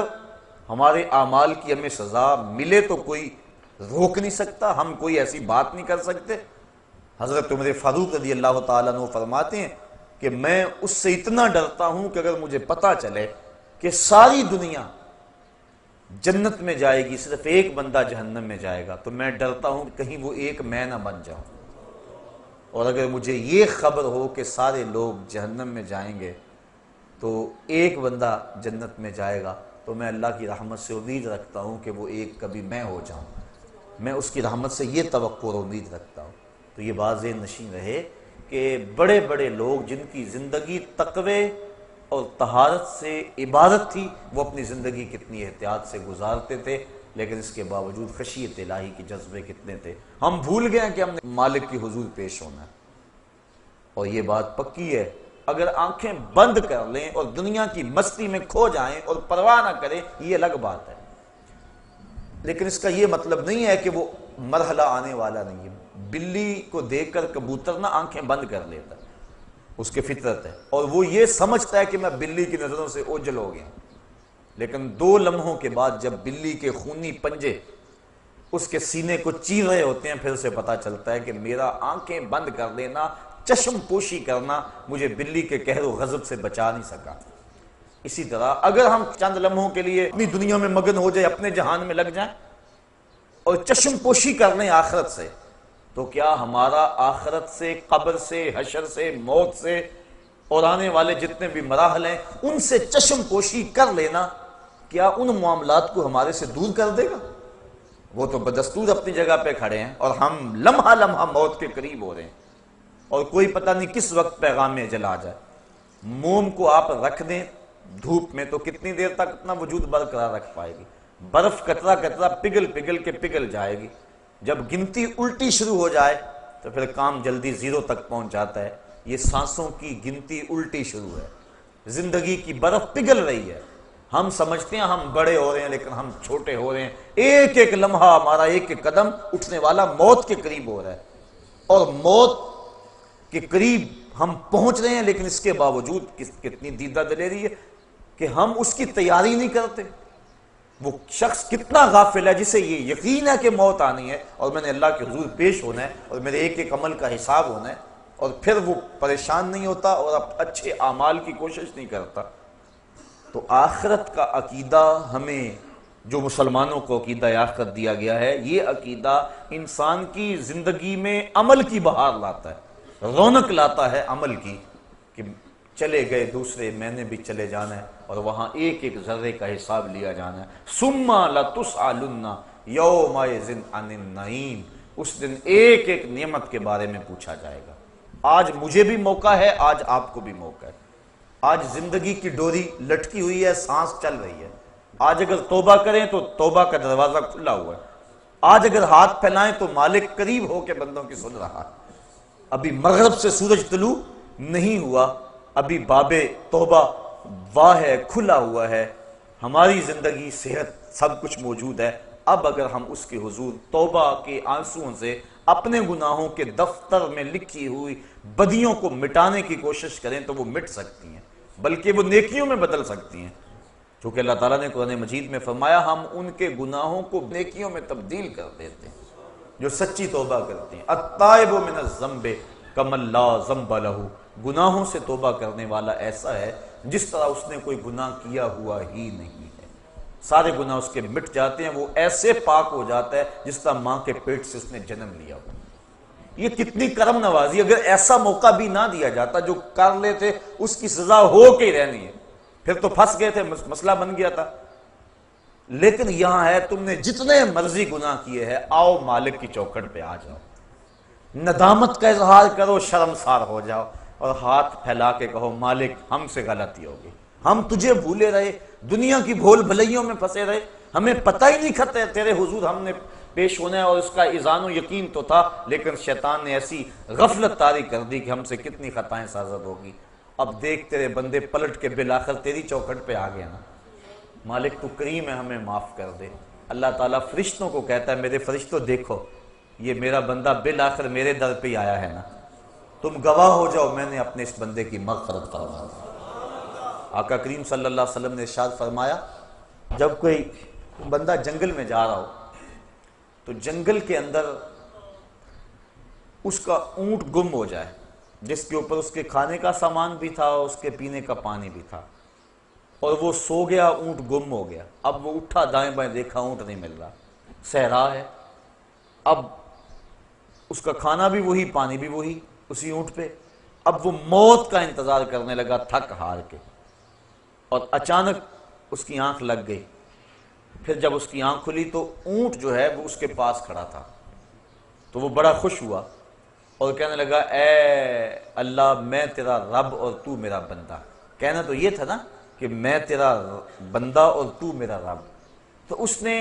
ہمارے اعمال کی ہمیں سزا ملے تو کوئی روک نہیں سکتا، ہم کوئی ایسی بات نہیں کر سکتے۔ حضرت عمر فاروق رضی اللہ تعالیٰ عنہ فرماتے ہیں کہ میں اس سے اتنا ڈرتا ہوں کہ اگر مجھے پتا چلے کہ ساری دنیا جنت میں جائے گی، صرف ایک بندہ جہنم میں جائے گا، تو میں ڈرتا ہوں کہ کہیں وہ ایک میں نہ بن جاؤں، اور اگر مجھے یہ خبر ہو کہ سارے لوگ جہنم میں جائیں گے تو ایک بندہ جنت میں جائے گا، تو میں اللہ کی رحمت سے امید رکھتا ہوں کہ وہ ایک کبھی میں ہو جاؤں، میں اس کی رحمت سے یہ توقع اور امید رکھتا ہوں۔ تو یہ بات ذہن نشین رہے کہ بڑے بڑے لوگ جن کی زندگی تقوی اور طہارت سے عبادت تھی، وہ اپنی زندگی کتنی احتیاط سے گزارتے تھے، لیکن اس کے باوجود خشیت الہی کے جذبے کتنے تھے۔ ہم بھول گئے کہ ہم نے مالک کی حضور پیش ہونا ہے، اور یہ بات پکی ہے، اگر آنکھیں بند کر لیں اور دنیا کی مستی میں کھو جائیں اور پرواہ نہ کریں، یہ الگ بات ہے، لیکن اس کا یہ مطلب نہیں ہے کہ وہ مرحلہ آنے والا نہیں ہے۔ بلی کو دیکھ کر کبوتر نہ آنکھیں بند کر لیتا ہے، اس کی فطرت ہے، اور وہ یہ سمجھتا ہے کہ میں بلی کی نظروں سے اوجھل ہو گیا، لیکن 2 لمحوں کے بعد جب بلی کے خونی پنجے اس کے سینے کو چیر رہے ہوتے ہیں، پھر اسے پتا چلتا ہے کہ میرا آنکھیں بند کر دینا، چشم پوشی کرنا مجھے بلی کے قہر و غضب سے بچا نہیں سکا۔ اسی طرح اگر ہم چند لمحوں کے لیے اپنی دنیا میں مگن ہو جائے، اپنے جہان میں لگ جائیں اور چشم پوشی کر لیں آخرت سے، تو کیا ہمارا آخرت سے، قبر سے، حشر سے، موت سے اور آنے والے جتنے بھی مراحل ہیں ان سے چشم پوشی کر لینا کیا ان معاملات کو ہمارے سے دور کر دے گا؟ وہ تو بدستور اپنی جگہ پہ کھڑے ہیں، اور ہم لمحہ لمحہ موت کے قریب ہو رہے ہیں، اور کوئی پتہ نہیں کس وقت پیغام اجل آ جائے۔ موم کو آپ رکھ دیں دھوپ میں تو کتنی دیر تک اپنا وجود برقرار رکھ پائے گی؟ برف قطرہ قطرہ پگھل پگھل کے پگھل جائے گی، جب گنتی الٹی شروع ہو جائے تو پھر کام جلدی 0 تک پہنچ جاتا ہے۔ یہ سانسوں کی گنتی الٹی شروع ہے، زندگی کی برف پگھل رہی ہے، ہم سمجھتے ہیں ہم بڑے ہو رہے ہیں لیکن ہم چھوٹے ہو رہے ہیں، ایک ایک لمحہ ہمارا ایک ایک قدم اٹھنے والا موت کے قریب ہو رہا ہے، اور موت کے قریب ہم پہنچ رہے ہیں، لیکن اس کے باوجود کتنی دیدہ دلیری ہے کہ ہم اس کی تیاری نہیں کرتے۔ وہ شخص کتنا غافل ہے جسے یہ یقین ہے کہ موت آنی ہے اور میں نے اللہ کے حضور پیش ہونا ہے اور میرے ایک ایک عمل کا حساب ہونا ہے، اور پھر وہ پریشان نہیں ہوتا اور اچھے اعمال کی کوشش نہیں کرتا۔ تو آخرت کا عقیدہ ہمیں، جو مسلمانوں کو عقیدہ آخرت دیا گیا ہے، یہ عقیدہ انسان کی زندگی میں عمل کی بہار لاتا ہے، رونق لاتا ہے عمل کی، کہ چلے گئے دوسرے، میں نے بھی چلے جانا ہے اور وہاں ایک ایک ذرے کا حساب لیا جانا ہے۔ ثم لتسألن یومئذ عن النعیم، اس دن ایک ایک نعمت کے بارے میں پوچھا جائے گا۔ آج مجھے بھی موقع ہے، آج آپ کو بھی موقع ہے، آج زندگی کی ڈوری لٹکی ہوئی ہے، سانس چل رہی ہے، آج اگر توبہ کریں تو توبہ کا دروازہ کھلا ہوا ہے، آج اگر ہاتھ پھیلائیں تو مالک قریب ہو کے بندوں کی سن رہا ہے۔ ابھی مغرب سے سورج طلوع نہیں ہوا، ابھی باب توبہ واہ ہے، کھلا ہوا ہے، ہماری زندگی، صحت، سب کچھ موجود ہے۔ اب اگر ہم اس کے حضور توبہ کے آنسوؤں سے اپنے گناہوں کے دفتر میں لکھی ہوئی بدیوں کو مٹانے کی کوشش کریں تو وہ مٹ سکتی ہیں، بلکہ وہ نیکیوں میں بدل سکتی ہیں، چونکہ اللہ تعالیٰ نے قرآن مجید میں فرمایا ہم ان کے گناہوں کو نیکیوں میں تبدیل کر دیتے ہیں جو سچی توبہ کرتے ہیں۔ التائب من الذنب کمن لا ذنب لہ، گناہوں سے توبہ کرنے والا ایسا ہے جس طرح اس نے کوئی گناہ کیا ہوا ہی نہیں ہے، سارے گناہ اس کے مٹ جاتے ہیں، وہ ایسے پاک ہو جاتا ہے جس طرح ماں کے پیٹ سے اس نے جنم لیا ہو۔ یہ کتنی کرم نوازی، اگر ایسا موقع بھی نہ دیا جاتا، جو کر لیتے اس کی سزا ہو کے ہی رہنی ہے، پھر تو پھنس گئے تھے، مسئلہ بن گیا تھا۔ لیکن یہاں ہے تم نے جتنے مرضی گناہ کیے ہیں، آؤ مالک کی چوکھٹ پہ آ جاؤ، ندامت کا اظہار کرو، شرمسار ہو جاؤ اور ہاتھ پھیلا کے کہو مالک ہم سے غلطی ہوگی، ہم تجھے بھولے رہے، دنیا کی بھول بھلائیوں میں پھنسے رہے، ہمیں پتہ ہی نہیں کھتے تیرے حضور ہم نے پیش ہونا ہے، اور اس کا اذعان و یقین تو تھا، لیکن شیطان نے ایسی غفلت طاری کر دی کہ ہم سے کتنی خطائیں سازد ہوگی۔ اب دیکھ تیرے بندے پلٹ کے بالآخر تیری چوکھٹ پہ آ گیا نا، مالک تو کریم ہے، ہمیں معاف کر دے۔ اللہ تعالیٰ فرشتوں کو کہتا ہے میرے فرشتوں دیکھو یہ میرا بندہ بالآخر میرے در پہ ہی آیا ہے نا، تم گواہ ہو جاؤ میں نے اپنے اس بندے کی مغفرت فرما دی۔ آقا کریم صلی اللہ علیہ وسلم نے ارشاد فرمایا جب کوئی بندہ جنگل میں جا رہا ہو تو جنگل کے اندر اس کا اونٹ گم ہو جائے، جس کے اوپر اس کے کھانے کا سامان بھی تھا، اس کے پینے کا پانی بھی تھا، اور وہ سو گیا، اونٹ گم ہو گیا، اب وہ اٹھا دائیں بائیں دیکھا اونٹ نہیں مل رہا، صحرا ہے، اب اس کا کھانا بھی وہی پانی بھی وہی اسی اونٹ پہ، اب وہ موت کا انتظار کرنے لگا تھک ہار کے، اور اچانک اس کی آنکھ لگ گئی۔ پھر جب اس کی آنکھ کھلی تو اونٹ جو ہے وہ اس کے پاس کھڑا تھا، تو وہ بڑا خوش ہوا اور کہنے لگا اے اللہ میں تیرا رب اور تو میرا بندہ، کہنا تو یہ تھا نا کہ میں تیرا بندہ اور تو میرا رب، تو اس نے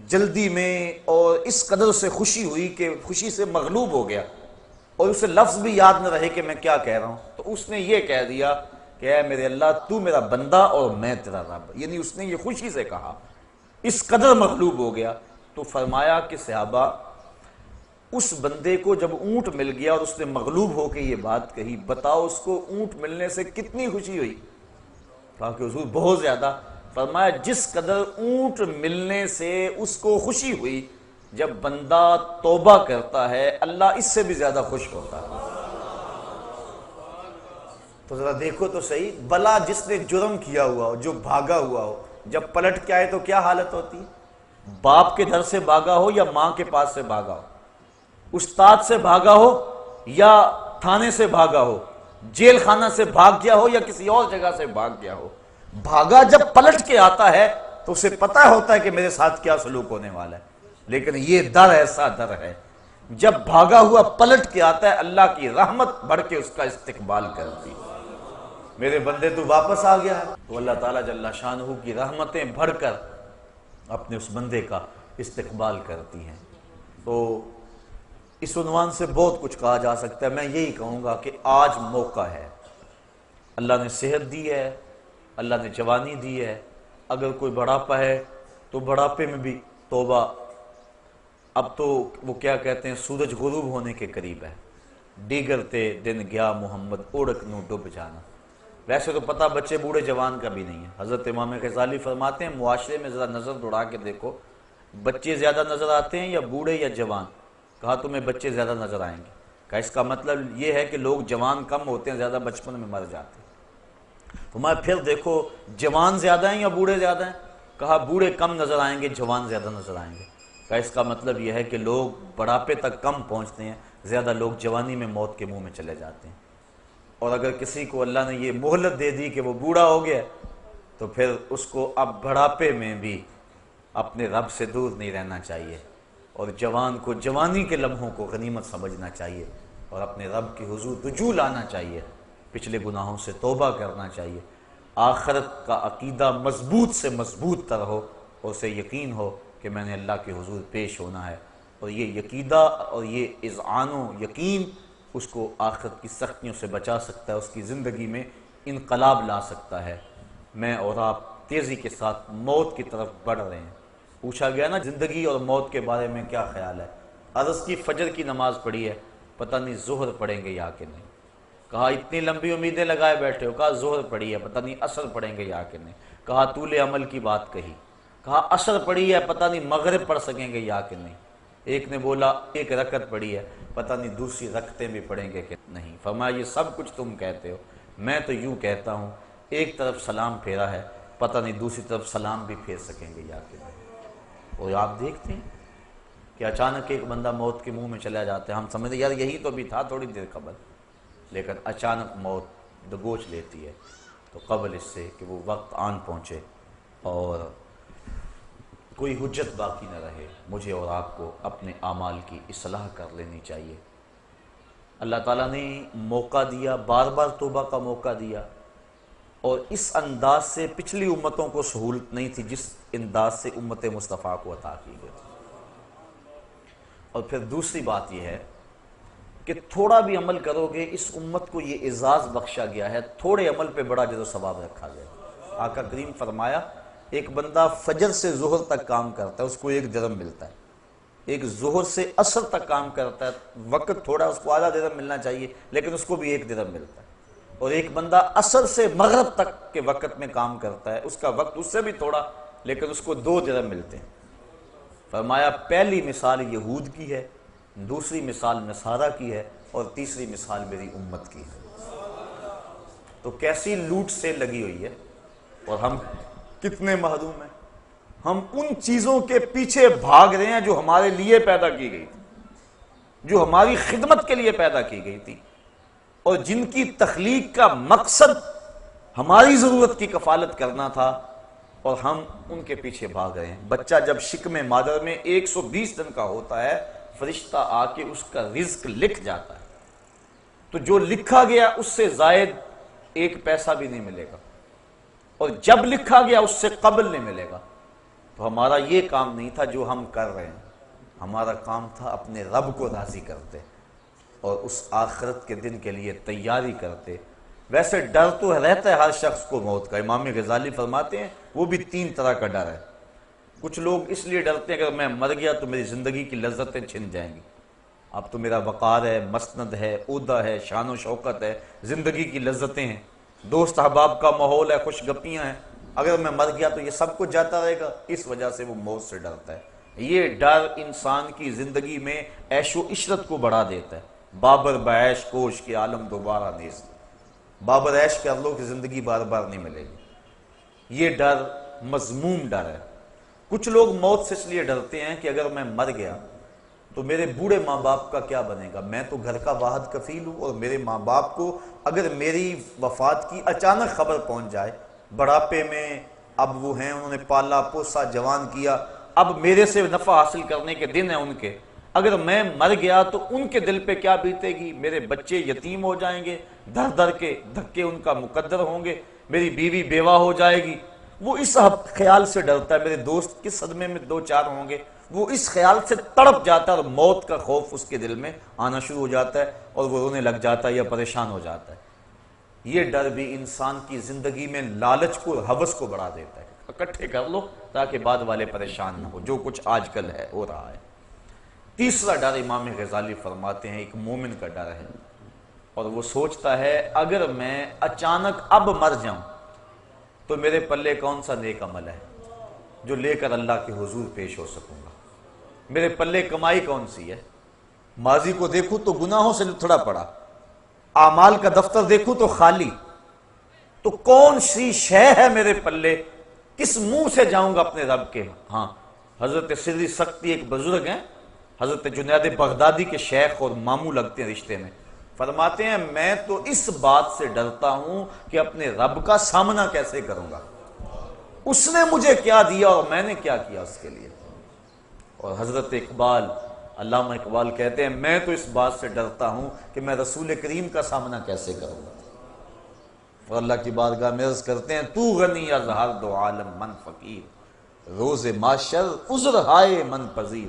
جلدی میں اور اس قدر سے خوشی ہوئی کہ خوشی سے مغلوب ہو گیا، اور اسے لفظ بھی یاد نہ رہے کہ میں کیا کہہ رہا ہوں، تو اس نے یہ کہہ دیا کہ اے میرے اللہ تو میرا بندہ اور میں تیرا رب، یعنی اس نے یہ خوشی سے کہا، اس قدر مغلوب ہو گیا۔ تو فرمایا کہ صحابہ اس بندے کو جب اونٹ مل گیا اور اس نے مغلوب ہو کے یہ بات کہی، بتاؤ اس کو اونٹ ملنے سے کتنی خوشی ہوئی؟ کہا کہ حضور بہت زیادہ۔ فرمایا جس قدر اونٹ ملنے سے اس کو خوشی ہوئی، جب بندہ توبہ کرتا ہے اللہ اس سے بھی زیادہ خوش ہوتا ہے۔ تو ذرا دیکھو تو صحیح، بلا جس نے جرم کیا ہوا ہو، جو بھاگا ہوا ہو، جب پلٹ کے آئے تو کیا حالت ہوتی ہے؟ باپ کے گھر سے بھاگا ہو یا ماں کے پاس سے بھاگا ہو، استاد سے بھاگا ہو یا تھانے سے بھاگا ہو، جیل خانہ سے بھاگ گیا ہو یا کسی اور جگہ سے بھاگ گیا ہو، بھاگا جب پلٹ کے آتا ہے تو اسے پتہ ہوتا ہے کہ میرے ساتھ کیا سلوک ہونے والا ہے، لیکن یہ ڈر ایسا ڈر ہے جب بھاگا ہوا پلٹ کے آتا ہے اللہ کی رحمت بڑھ کے اس کا استقبال کرتی ہے، میرے بندے تو واپس آ گیا ہے، تو اللہ تعالیٰ جل شانہ کی رحمتیں بڑھ کر اپنے اس بندے کا استقبال کرتی ہیں۔ تو اس عنوان سے بہت کچھ کہا جا سکتا ہے، میں یہی کہوں گا کہ آج موقع ہے، اللہ نے صحت دی ہے، اللہ نے جوانی دی ہے، اگر کوئی بڑھاپا ہے تو بڑھاپے میں بھی توبہ، اب تو وہ کیا کہتے ہیں سورج غروب ہونے کے قریب ہے، دیگرتے دن گیا محمد اوڑک نو ڈوب جانا، ویسے تو پتہ بچے بوڑھے جوان کا بھی نہیں ہے۔ حضرت امام غزالی فرماتے ہیں معاشرے میں ذرا نظر دوڑا کے دیکھو بچے زیادہ نظر آتے ہیں یا بوڑھے یا جوان؟ کہا تمہیں بچے زیادہ نظر آئیں گے، کہا اس کا مطلب یہ ہے کہ لوگ جوان کم ہوتے ہیں، زیادہ بچپن میں مر جاتے ہیں، تو میں پھر دیکھو جوان زیادہ ہیں یا بوڑھے زیادہ ہیں؟ کہا بوڑھے کم نظر آئیں گے، جوان زیادہ نظر آئیں گے، کہا اس کا مطلب یہ ہے کہ لوگ بڑھاپے تک کم پہنچتے ہیں، زیادہ لوگ جوانی میں موت کے منہ میں چلے جاتے ہیں، اور اگر کسی کو اللہ نے یہ مہلت دے دی کہ وہ بوڑھا ہو گیا تو پھر اس کو اب بڑھاپے میں بھی اپنے رب سے دور نہیں رہنا چاہیے، اور جوان کو جوانی کے لمحوں کو غنیمت سمجھنا چاہیے اور اپنے رب کی حضور رجوع لانا چاہیے، پچھلے گناہوں سے توبہ کرنا چاہیے، آخرت کا عقیدہ مضبوط سے مضبوط تر ہو اور اسے یقین ہو کہ میں نے اللہ کے حضور پیش ہونا ہے، اور یہ عقیدہ اور یہ اذعان و یقین اس کو آخرت کی سختیوں سے بچا سکتا ہے، اس کی زندگی میں انقلاب لا سکتا ہے۔ میں اور آپ تیزی کے ساتھ موت کی طرف بڑھ رہے ہیں، پوچھا گیا نا زندگی اور موت کے بارے میں کیا خیال ہے؟ عرض کی فجر کی نماز پڑھی ہے، پتہ نہیں ظہر پڑھیں گے یا کہ نہیں، کہا اتنی لمبی امیدیں لگائے بیٹھے ہو، کہا ظہر پڑھی ہے پتہ نہیں عصر پڑھیں گے یا کہ نہیں، کہا طول عمل کی بات کہی، کہا عصر پڑھی ہے پتہ نہیں مغرب پڑھ سکیں گے یا کہ نہیں، ایک نے بولا ایک رکعت پڑھی ہے، پتہ نہیں دوسری رکعتیں بھی پڑھیں گے کہ نہیں۔ فرمایا یہ سب کچھ تم کہتے ہو، میں تو یوں کہتا ہوں ایک طرف سلام پھیرا ہے، پتہ نہیں دوسری طرف سلام بھی پھیر سکیں گے یا کہ نہیں۔ اور آپ دیکھتے ہیں کہ اچانک ایک بندہ موت کے منہ میں چلا جاتا ہے، ہم سمجھتے یار یہی تو بھی تھا تھوڑی دیر قبل، لیکن اچانک موت دبوچ لیتی ہے۔ تو قبل اس سے کہ وہ وقت آن پہنچے اور کوئی حجت باقی نہ رہے، مجھے اور آپ کو اپنے اعمال کی اصلاح کر لینی چاہیے۔ اللہ تعالیٰ نے موقع دیا، بار بار توبہ کا موقع دیا، اور اس انداز سے پچھلی امتوں کو سہولت نہیں تھی جس انداز سے امت مصطفیٰ کو عطا کی گئی تھی۔ اور پھر دوسری بات یہ ہے کہ تھوڑا بھی عمل کرو گے، اس امت کو یہ اعزاز بخشا گیا ہے، تھوڑے عمل پہ بڑا اجر و ثواب رکھا گیا۔ آقا کریم فرمایا ایک بندہ فجر سے ظہر تک کام کرتا ہے، اس کو 1 درہم ملتا ہے۔ ایک ظہر سے عصر تک کام کرتا ہے، وقت تھوڑا، اس کو آدھا درہم ملنا چاہیے لیکن اس کو بھی 1 درہم ملتا ہے۔ اور ایک بندہ عصر سے مغرب تک کے وقت میں کام کرتا ہے، اس کا وقت اس سے بھی تھوڑا لیکن اس کو 2 درہم ملتے ہیں۔ فرمایا پہلی مثال یہود کی ہے، دوسری مثال نصارہ کی ہے، اور تیسری مثال میری امت کی ہے۔ تو کیسی لوٹ سے لگی ہوئی ہے، اور ہم کتنے محروم ہیں۔ ہم ان چیزوں کے پیچھے بھاگ رہے ہیں جو ہمارے لیے پیدا کی گئی تھی، جو ہماری خدمت کے لیے پیدا کی گئی تھی، اور جن کی تخلیق کا مقصد ہماری ضرورت کی کفالت کرنا تھا، اور ہم ان کے پیچھے بھاگ رہے ہیں۔ بچہ جب شکم مادر میں 120 دن کا ہوتا ہے، فرشتہ آ کے اس کا رزق لکھ جاتا ہے، تو جو لکھا گیا اس سے زائد 1 پیسہ بھی نہیں ملے گا، اور جب لکھا گیا اس سے قبل نہیں ملے گا۔ تو ہمارا یہ کام نہیں تھا جو ہم کر رہے ہیں، ہمارا کام تھا اپنے رب کو راضی کرتے اور اس آخرت کے دن کے لیے تیاری کرتے۔ ویسے ڈر تو رہتا ہے ہر شخص کو موت کا، امام غزالی فرماتے ہیں وہ بھی 3 طرح کا ڈر ہے۔ کچھ لوگ اس لیے ڈرتے ہیں کہ اگر میں مر گیا تو میری زندگی کی لذتیں چھن جائیں گی، اب تو میرا وقار ہے، مسند ہے، عہدہ ہے، شان و شوکت ہے، زندگی کی لذتیں ہیں، دوست احباب کا ماحول ہے، خوش گپیاں ہیں، اگر میں مر گیا تو یہ سب کچھ جاتا رہے گا، اس وجہ سے وہ موت سے ڈرتا ہے۔ یہ ڈر انسان کی زندگی میں عیش و عشرت کو بڑھا دیتا ہے۔ بابر بعیش کوش کے عالم دوبارہ نیست، بابر عیش کر لو کہ زندگی بار بار نہیں ملے گی۔ یہ ڈر مذموم ڈر ہے۔ کچھ لوگ موت سے اس لیے ڈرتے ہیں کہ اگر میں مر گیا تو میرے بوڑھے ماں باپ کا کیا بنے گا، میں تو گھر کا واحد کفیل ہوں، اور میرے ماں باپ کو اگر میری وفات کی اچانک خبر پہنچ جائے، بڑھاپے میں اب وہ ہیں، انہوں نے پالا پوسا جوان کیا، اب میرے سے نفع حاصل کرنے کے دن ہیں ان کے، اگر میں مر گیا تو ان کے دل پہ کیا بیتے گی، میرے بچے یتیم ہو جائیں گے، در در کے دھکے ان کا مقدر ہوں گے، میری بیوی بیوہ ہو جائے گی۔ وہ اس خیال سے ڈرتا ہے، میرے دوست کس صدمے میں 2-4 ہوں گے، وہ اس خیال سے تڑپ جاتا ہے، اور موت کا خوف اس کے دل میں آنا شروع ہو جاتا ہے، اور وہ رونے لگ جاتا ہے یا پریشان ہو جاتا ہے۔ یہ ڈر بھی انسان کی زندگی میں لالچ کو، ہوس کو بڑھا دیتا ہے، اکٹھے کر لو تاکہ بعد والے پریشان نہ ہو، جو کچھ آج کل ہے ہو رہا ہے۔ تیسرا ڈر امام غزالی فرماتے ہیں ایک مومن کا ڈر ہے، اور وہ سوچتا ہے اگر میں اچانک اب مر جاؤں تو میرے پلے کون سا نیک عمل ہے جو لے کر اللہ کے حضور پیش ہو سکوں گا، میرے پلے کمائی کون سی ہے۔ ماضی کو دیکھوں تو گناہوں سے لتھڑا پڑا، اعمال کا دفتر دیکھوں تو خالی، تو کون سی شے ہے میرے پلے، کس منہ سے جاؤں گا اپنے رب کے ہاں۔ حضرت سری سختی ایک بزرگ ہیں، حضرت جنید بغدادی کے شیخ اور ماموں لگتے ہیں رشتے میں، فرماتے ہیں میں تو اس بات سے ڈرتا ہوں کہ اپنے رب کا سامنا کیسے کروں گا، اس نے مجھے کیا دیا اور میں نے کیا کیا اس کے لیے۔ اور حضرت اقبال، علامہ اقبال کہتے ہیں میں تو اس بات سے ڈرتا ہوں کہ میں رسول کریم کا سامنا کیسے کروں گا۔ اور اللہ کی بارگاہ میں عرض کرتے ہیں تو غنی از ہر دو عالم من فقیر، روز معاشر عذر ہائے من پذیر،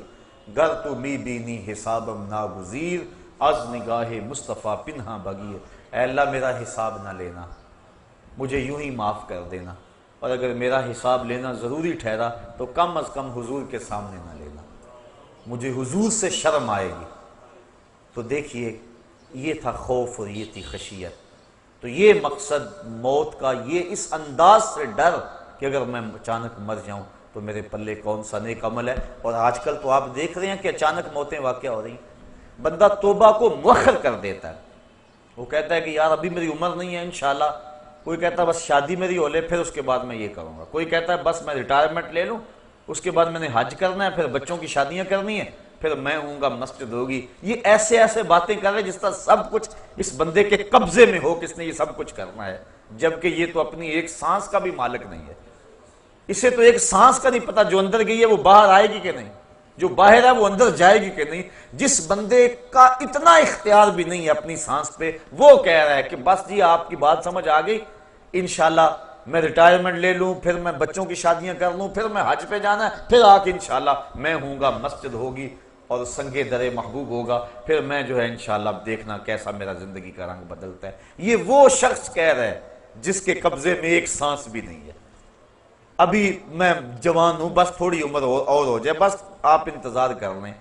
گر تو می بینی حسابم ناگزیر، از نگاہ مصطفیٰ پنہا بگیر۔ اے اللہ میرا حساب نہ لینا، مجھے یوں ہی معاف کر دینا، اور اگر میرا حساب لینا ضروری ٹھہرا تو کم از کم حضور کے سامنے نہ لینا، مجھے حضور سے شرم آئے گی۔ تو دیکھیے یہ تھا خوف اور یہ تھی خشیت۔ تو یہ مقصد موت کا، یہ اس انداز سے ڈر کہ اگر میں اچانک مر جاؤں تو میرے پلے کون سا نیک عمل ہے۔ اور آج کل تو آپ دیکھ رہے ہیں کہ اچانک موتیں واقع ہو رہی ہیں، بندہ توبہ کو مؤخر کر دیتا ہے، وہ کہتا ہے کہ یار ابھی میری عمر نہیں ہے انشاءاللہ، کوئی کہتا ہے بس شادی میری ہو لے پھر اس کے بعد میں یہ کروں گا، کوئی کہتا ہے بس میں ریٹائرمنٹ لے لوں اس کے بعد میں نے حج کرنا ہے، پھر بچوں کی شادیاں کرنی ہے، پھر میں ہوں گا مسجد ہوگی۔ یہ ایسے ایسے باتیں کر رہے جس طرح سب کچھ اس بندے کے قبضے میں ہو، کس نے یہ سب کچھ کرنا ہے، جبکہ یہ تو اپنی ایک سانس کا بھی مالک نہیں ہے، اسے تو ایک سانس کا نہیں پتا جو اندر گئی ہے وہ باہر آئے گی کہ نہیں، جو باہر ہے وہ اندر جائے گی کہ نہیں۔ جس بندے کا اتنا اختیار بھی نہیں ہے اپنی سانس پہ، وہ کہہ رہا ہے کہ بس جی آپ کی بات سمجھ آ گئی، انشاءاللہ میں ریٹائرمنٹ لے لوں، پھر میں بچوں کی شادیاں کر لوں، پھر میں حج پہ جانا ہے، پھر آ کے انشاءاللہ میں ہوں گا مسجد ہوگی اور سنگ در محبوب ہوگا، پھر میں جو ہے انشاءاللہ دیکھنا کیسا میرا زندگی کا رنگ بدلتا ہے۔ یہ وہ شخص کہہ رہا ہے جس کے قبضے میں ایک سانس بھی نہیں ہے، ابھی میں جوان ہوں بس تھوڑی عمر اور ہو جائے، بس آپ انتظار کر لیں۔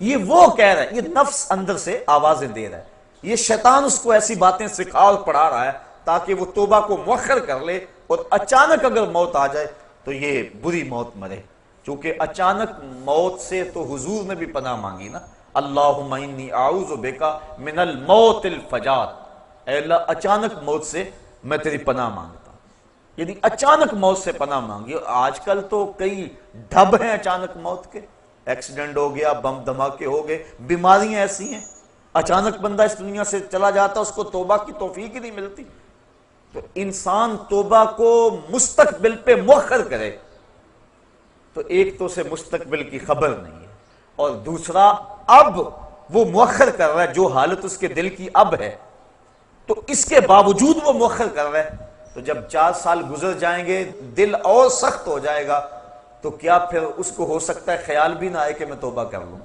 یہ وہ کہہ رہا ہے، یہ نفس اندر سے آوازیں دے رہا ہے، یہ شیطان اس کو ایسی باتیں سکھا اور پڑھا رہا ہے تاکہ وہ توبہ کو مؤخر کر لے، اور اچانک اگر موت آ جائے تو یہ بری موت مرے، چونکہ اچانک موت سے تو حضور نے بھی پناہ مانگی نا، اللہم انی اعوذ بک من الموت الفجاۃ، اے اللہ اچانک موت سے میں تیری پناہ مانگتا ہوں، یعنی اچانک موت سے پناہ مانگی۔ آج کل تو کئی ڈھب ہیں اچانک موت کے، ایکسیڈنٹ ہو گیا، بم دھماکے ہو گئے، بیماریاں ایسی ہیں، اچانک بندہ اس دنیا سے چلا جاتا اس کو توبہ کی توفیق ہی نہیں ملتی۔ تو انسان توبہ کو مستقبل پہ مؤخر کرے تو ایک تو اسے مستقبل کی خبر نہیں ہے، اور دوسرا اب وہ مؤخر کر رہا ہے جو حالت اس کے دل کی اب ہے، تو اس کے باوجود وہ مؤخر کر رہا ہے، تو جب 4 سال گزر جائیں گے دل اور سخت ہو جائے گا، تو کیا پھر اس کو ہو سکتا ہے خیال بھی نہ آئے کہ میں توبہ کر لوں؟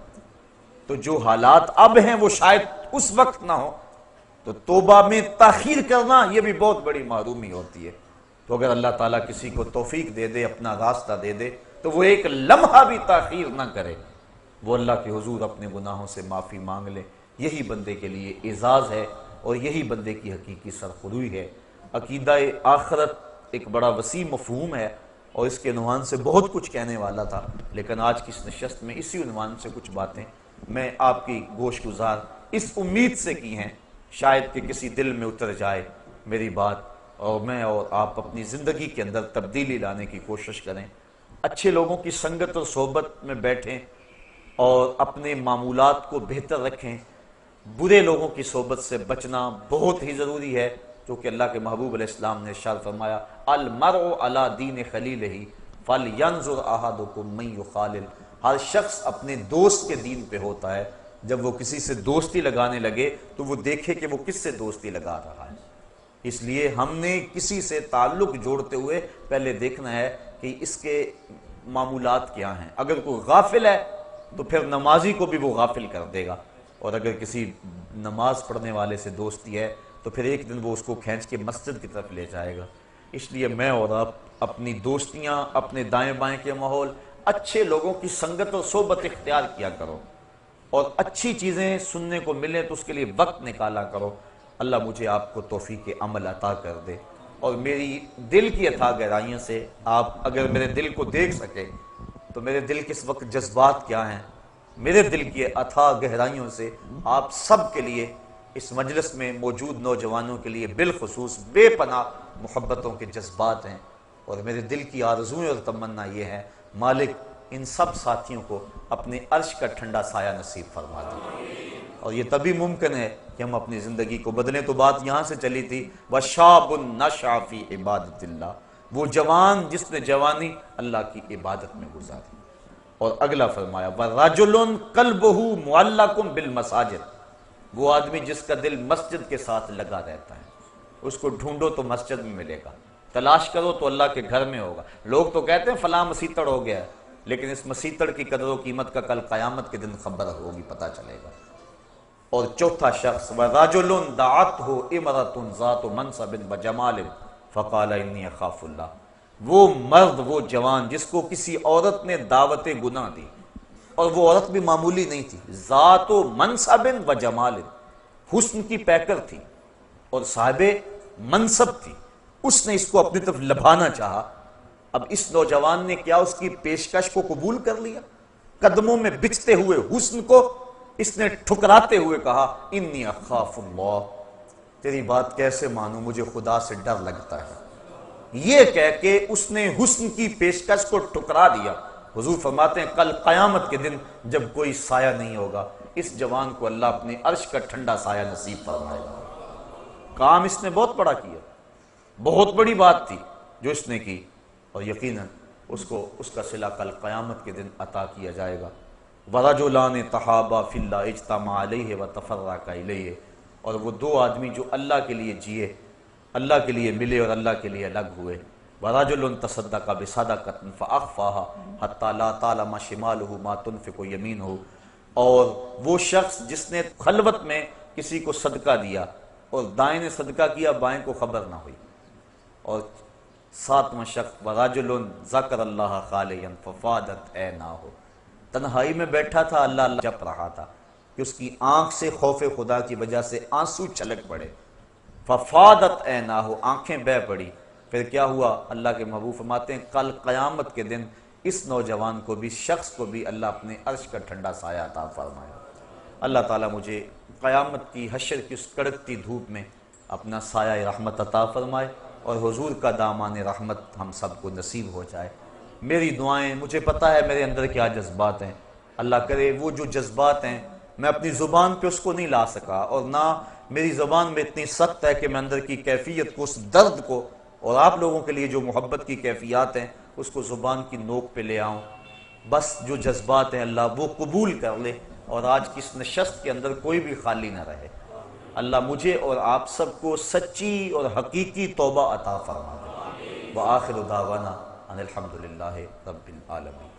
تو جو حالات اب ہیں وہ شاید اس وقت نہ ہو، تو توبہ میں تاخیر کرنا یہ بھی بہت بڑی محرومی ہوتی ہے۔ تو اگر اللہ تعالیٰ کسی کو توفیق دے دے، اپنا راستہ دے دے، تو وہ ایک لمحہ بھی تاخیر نہ کرے، وہ اللہ کے حضور اپنے گناہوں سے معافی مانگ لے، یہی بندے کے لیے اعزاز ہے اور یہی بندے کی حقیقی سرخروئی ہے۔ عقیدہ آخرت ایک بڑا وسیع مفہوم ہے اور اس کے عنوان سے بہت کچھ کہنے والا تھا، لیکن آج کی اس نشست میں اسی عنوان سے کچھ باتیں میں آپ کی گوش گزار اس امید سے کی ہیں شاید کہ کسی دل میں اتر جائے میری بات، اور میں اور آپ اپنی زندگی کے اندر تبدیلی لانے کی کوشش کریں، اچھے لوگوں کی سنگت اور صحبت میں بیٹھیں اور اپنے معمولات کو بہتر رکھیں، برے لوگوں کی صحبت سے بچنا بہت ہی ضروری ہے، کیونکہ اللہ کے محبوب علیہ السلام نے ارشاد فرمایا المرء علی دین خلیلہ فلینظر احدکم من یخالل، ہر شخص اپنے دوست کے دین پہ ہوتا ہے، جب وہ کسی سے دوستی لگانے لگے تو وہ دیکھے کہ وہ کس سے دوستی لگا رہا ہے۔ اس لیے ہم نے کسی سے تعلق جوڑتے ہوئے پہلے دیکھنا ہے کہ اس کے معمولات کیا ہیں، اگر کوئی غافل ہے تو پھر نمازی کو بھی وہ غافل کر دے گا، اور اگر کسی نماز پڑھنے والے سے دوستی ہے تو پھر ایک دن وہ اس کو کھینچ کے مسجد کی طرف لے جائے گا۔ اس لیے میں اور آپ اپنی دوستیاں، اپنے دائیں بائیں کے ماحول، اچھے لوگوں کی سنگت اور صحبت اختیار کیا کرو، اور اچھی چیزیں سننے کو ملیں تو اس کے لیے وقت نکالا کرو۔ اللہ مجھے آپ کو توفیق عمل عطا کر دے، اور میری دل کی اتھاہ گہرائیوں سے آپ اگر میرے دل کو دیکھ سکے تو میرے دل کے اس وقت جذبات کیا ہیں، میرے دل کی اتھاہ گہرائیوں سے آپ سب کے لیے، اس مجلس میں موجود نوجوانوں کے لیے بالخصوص بے پناہ محبتوں کے جذبات ہیں، اور میرے دل کی آرزویں اور تمنا یہ ہے مالک ان سب ساتھیوں کو اپنے عرش کا ٹھنڈا سایہ نصیب فرما دے، اور یہ تبھی ممکن ہے کہ ہم اپنی زندگی کو بدلیں۔ تو بات یہاں سے چلی تھی وَشَابٌ نَشَأَ فِي عِبَادَةِ اللَّهِ، وہ جوان جس نے جوانی اللہ کی عبادت میں گزاری، اور اگلا فرمایا وَرَجُلٌ قَلْبُهُ مُعَلَّقٌ بِالْمَسَاجِدِ، وہ آدمی جس کا دل مسجد کے ساتھ لگا رہتا ہے، اس کو ڈھونڈو تو مسجد میں ملے گا، تلاش کرو تو اللہ کے گھر میں ہوگا۔ لوگ تو کہتے ہیں فلاں مسیتڑ ہو گیا ہے، لیکن اس مسیتڑ کی قدر و قیمت کا کل قیامت کے دن خبر ہوگی، پتہ چلے گا۔ اور چوتھا شخص وَرَجُلٌ دَعَتْهُ امْرَأَةٌ ذَاتُ مَنْصَبٍ وَجَمَالٍ فَقَالَ إِنِّي أَخَافُ اللَّهَ، وہ مرد، وہ جوان جس کو کسی عورت نے دعوت گناہ دی، اور وہ عورت بھی معمولی نہیں تھی، ذات و منصب و جمال، حسن کی پیکر تھی اور صاحب منصب تھی، اس نے اس کو اپنی طرف لبھانا چاہا، اب اس نوجوان نے کیا اس کی پیشکش کو قبول کر لیا؟ قدموں میں بچھتے ہوئے حسن کو اس نے ٹھکراتے ہوئے کہا انی اخاف اللہ، تیری بات کیسے مانوں، مجھے خدا سے ڈر لگتا ہے۔ یہ کہہ کے اس نے حسن کی پیشکش کو ٹھکرا دیا۔ حضور فرماتے ہیں کل قیامت کے دن جب کوئی سایہ نہیں ہوگا، اس جوان کو اللہ اپنے عرش کا ٹھنڈا سایہ نصیب فرمائے گا۔ کام اس نے بہت بڑا کیا، بہت بڑی بات تھی جو اس نے کی، اور یقیناً اس کو اس کا صلہ کل قیامت کے دن عطا کیا جائے گا۔ وَرَجُلَانِ تَحَابَا فِي اللَّهِ اجْتَمَعَا عَلَيْهِ وَتَفَرَّقَا إِلَيْهِ، اور وہ دو آدمی جو اللہ کے لیے جیے، اللہ کے لیے ملے اور اللہ کے لیے الگ ہوئے۔ وَرَجُلٌ تَصَدَّقَ بِصَدَقَةٍ فَأَخْفَاهَا حَتَّى لَا تَعْلَمَ شِمَالُهُ مَا تُنْفِقُ يَمِينُهُ، اور وہ شخص جس نے خلوت میں کسی کو صدقہ دیا اور دائیں نے صدقہ کیا، بائیں کو خبر نہ ہوئی۔ اور ساتواں شخص وَرَجُلٌ ذَكَرَ اللَّهَ خَالِيًا فَفَاضَتْ عَيْنَاهُ، تنہائی میں بیٹھا تھا، اللہ اللہ جپ رہا تھا کہ اس کی آنکھ سے خوف خدا کی وجہ سے آنسو چھلک پڑے۔ فَفَاضَتْ عَيْنَاهُ، آنکھیں بہہ پڑی۔ پھر کیا ہوا؟ اللہ کے محبوب فرماتے ہیں کل قیامت کے دن اس نوجوان کو بھی، شخص کو بھی اللہ اپنے عرش کا ٹھنڈا سایہ عطا فرمائے۔ اللہ تعالیٰ مجھے قیامت کی حشر کی اس کڑکتی دھوپ میں اپنا سایہ رحمت عطا فرمائے، اور حضور کا دامان رحمت ہم سب کو نصیب ہو جائے۔ میری دعائیں، مجھے پتہ ہے میرے اندر کیا جذبات ہیں، اللہ کرے وہ جو جذبات ہیں میں اپنی زبان پہ اس کو نہیں لا سکا، اور نہ میری زبان میں اتنی سخت ہے کہ میں اندر کی کیفیت کو، اس درد کو، اور آپ لوگوں کے لیے جو محبت کی کیفیات ہیں اس کو زبان کی نوک پہ لے آؤں۔ بس جو جذبات ہیں اللہ وہ قبول کر لے، اور آج کی اس نشست کے اندر کوئی بھی خالی نہ رہے۔ اللہ مجھے اور آپ سب کو سچی اور حقیقی توبہ عطا فرما دے۔ وآخر دعوانا ان الحمدللہ رب العالمین۔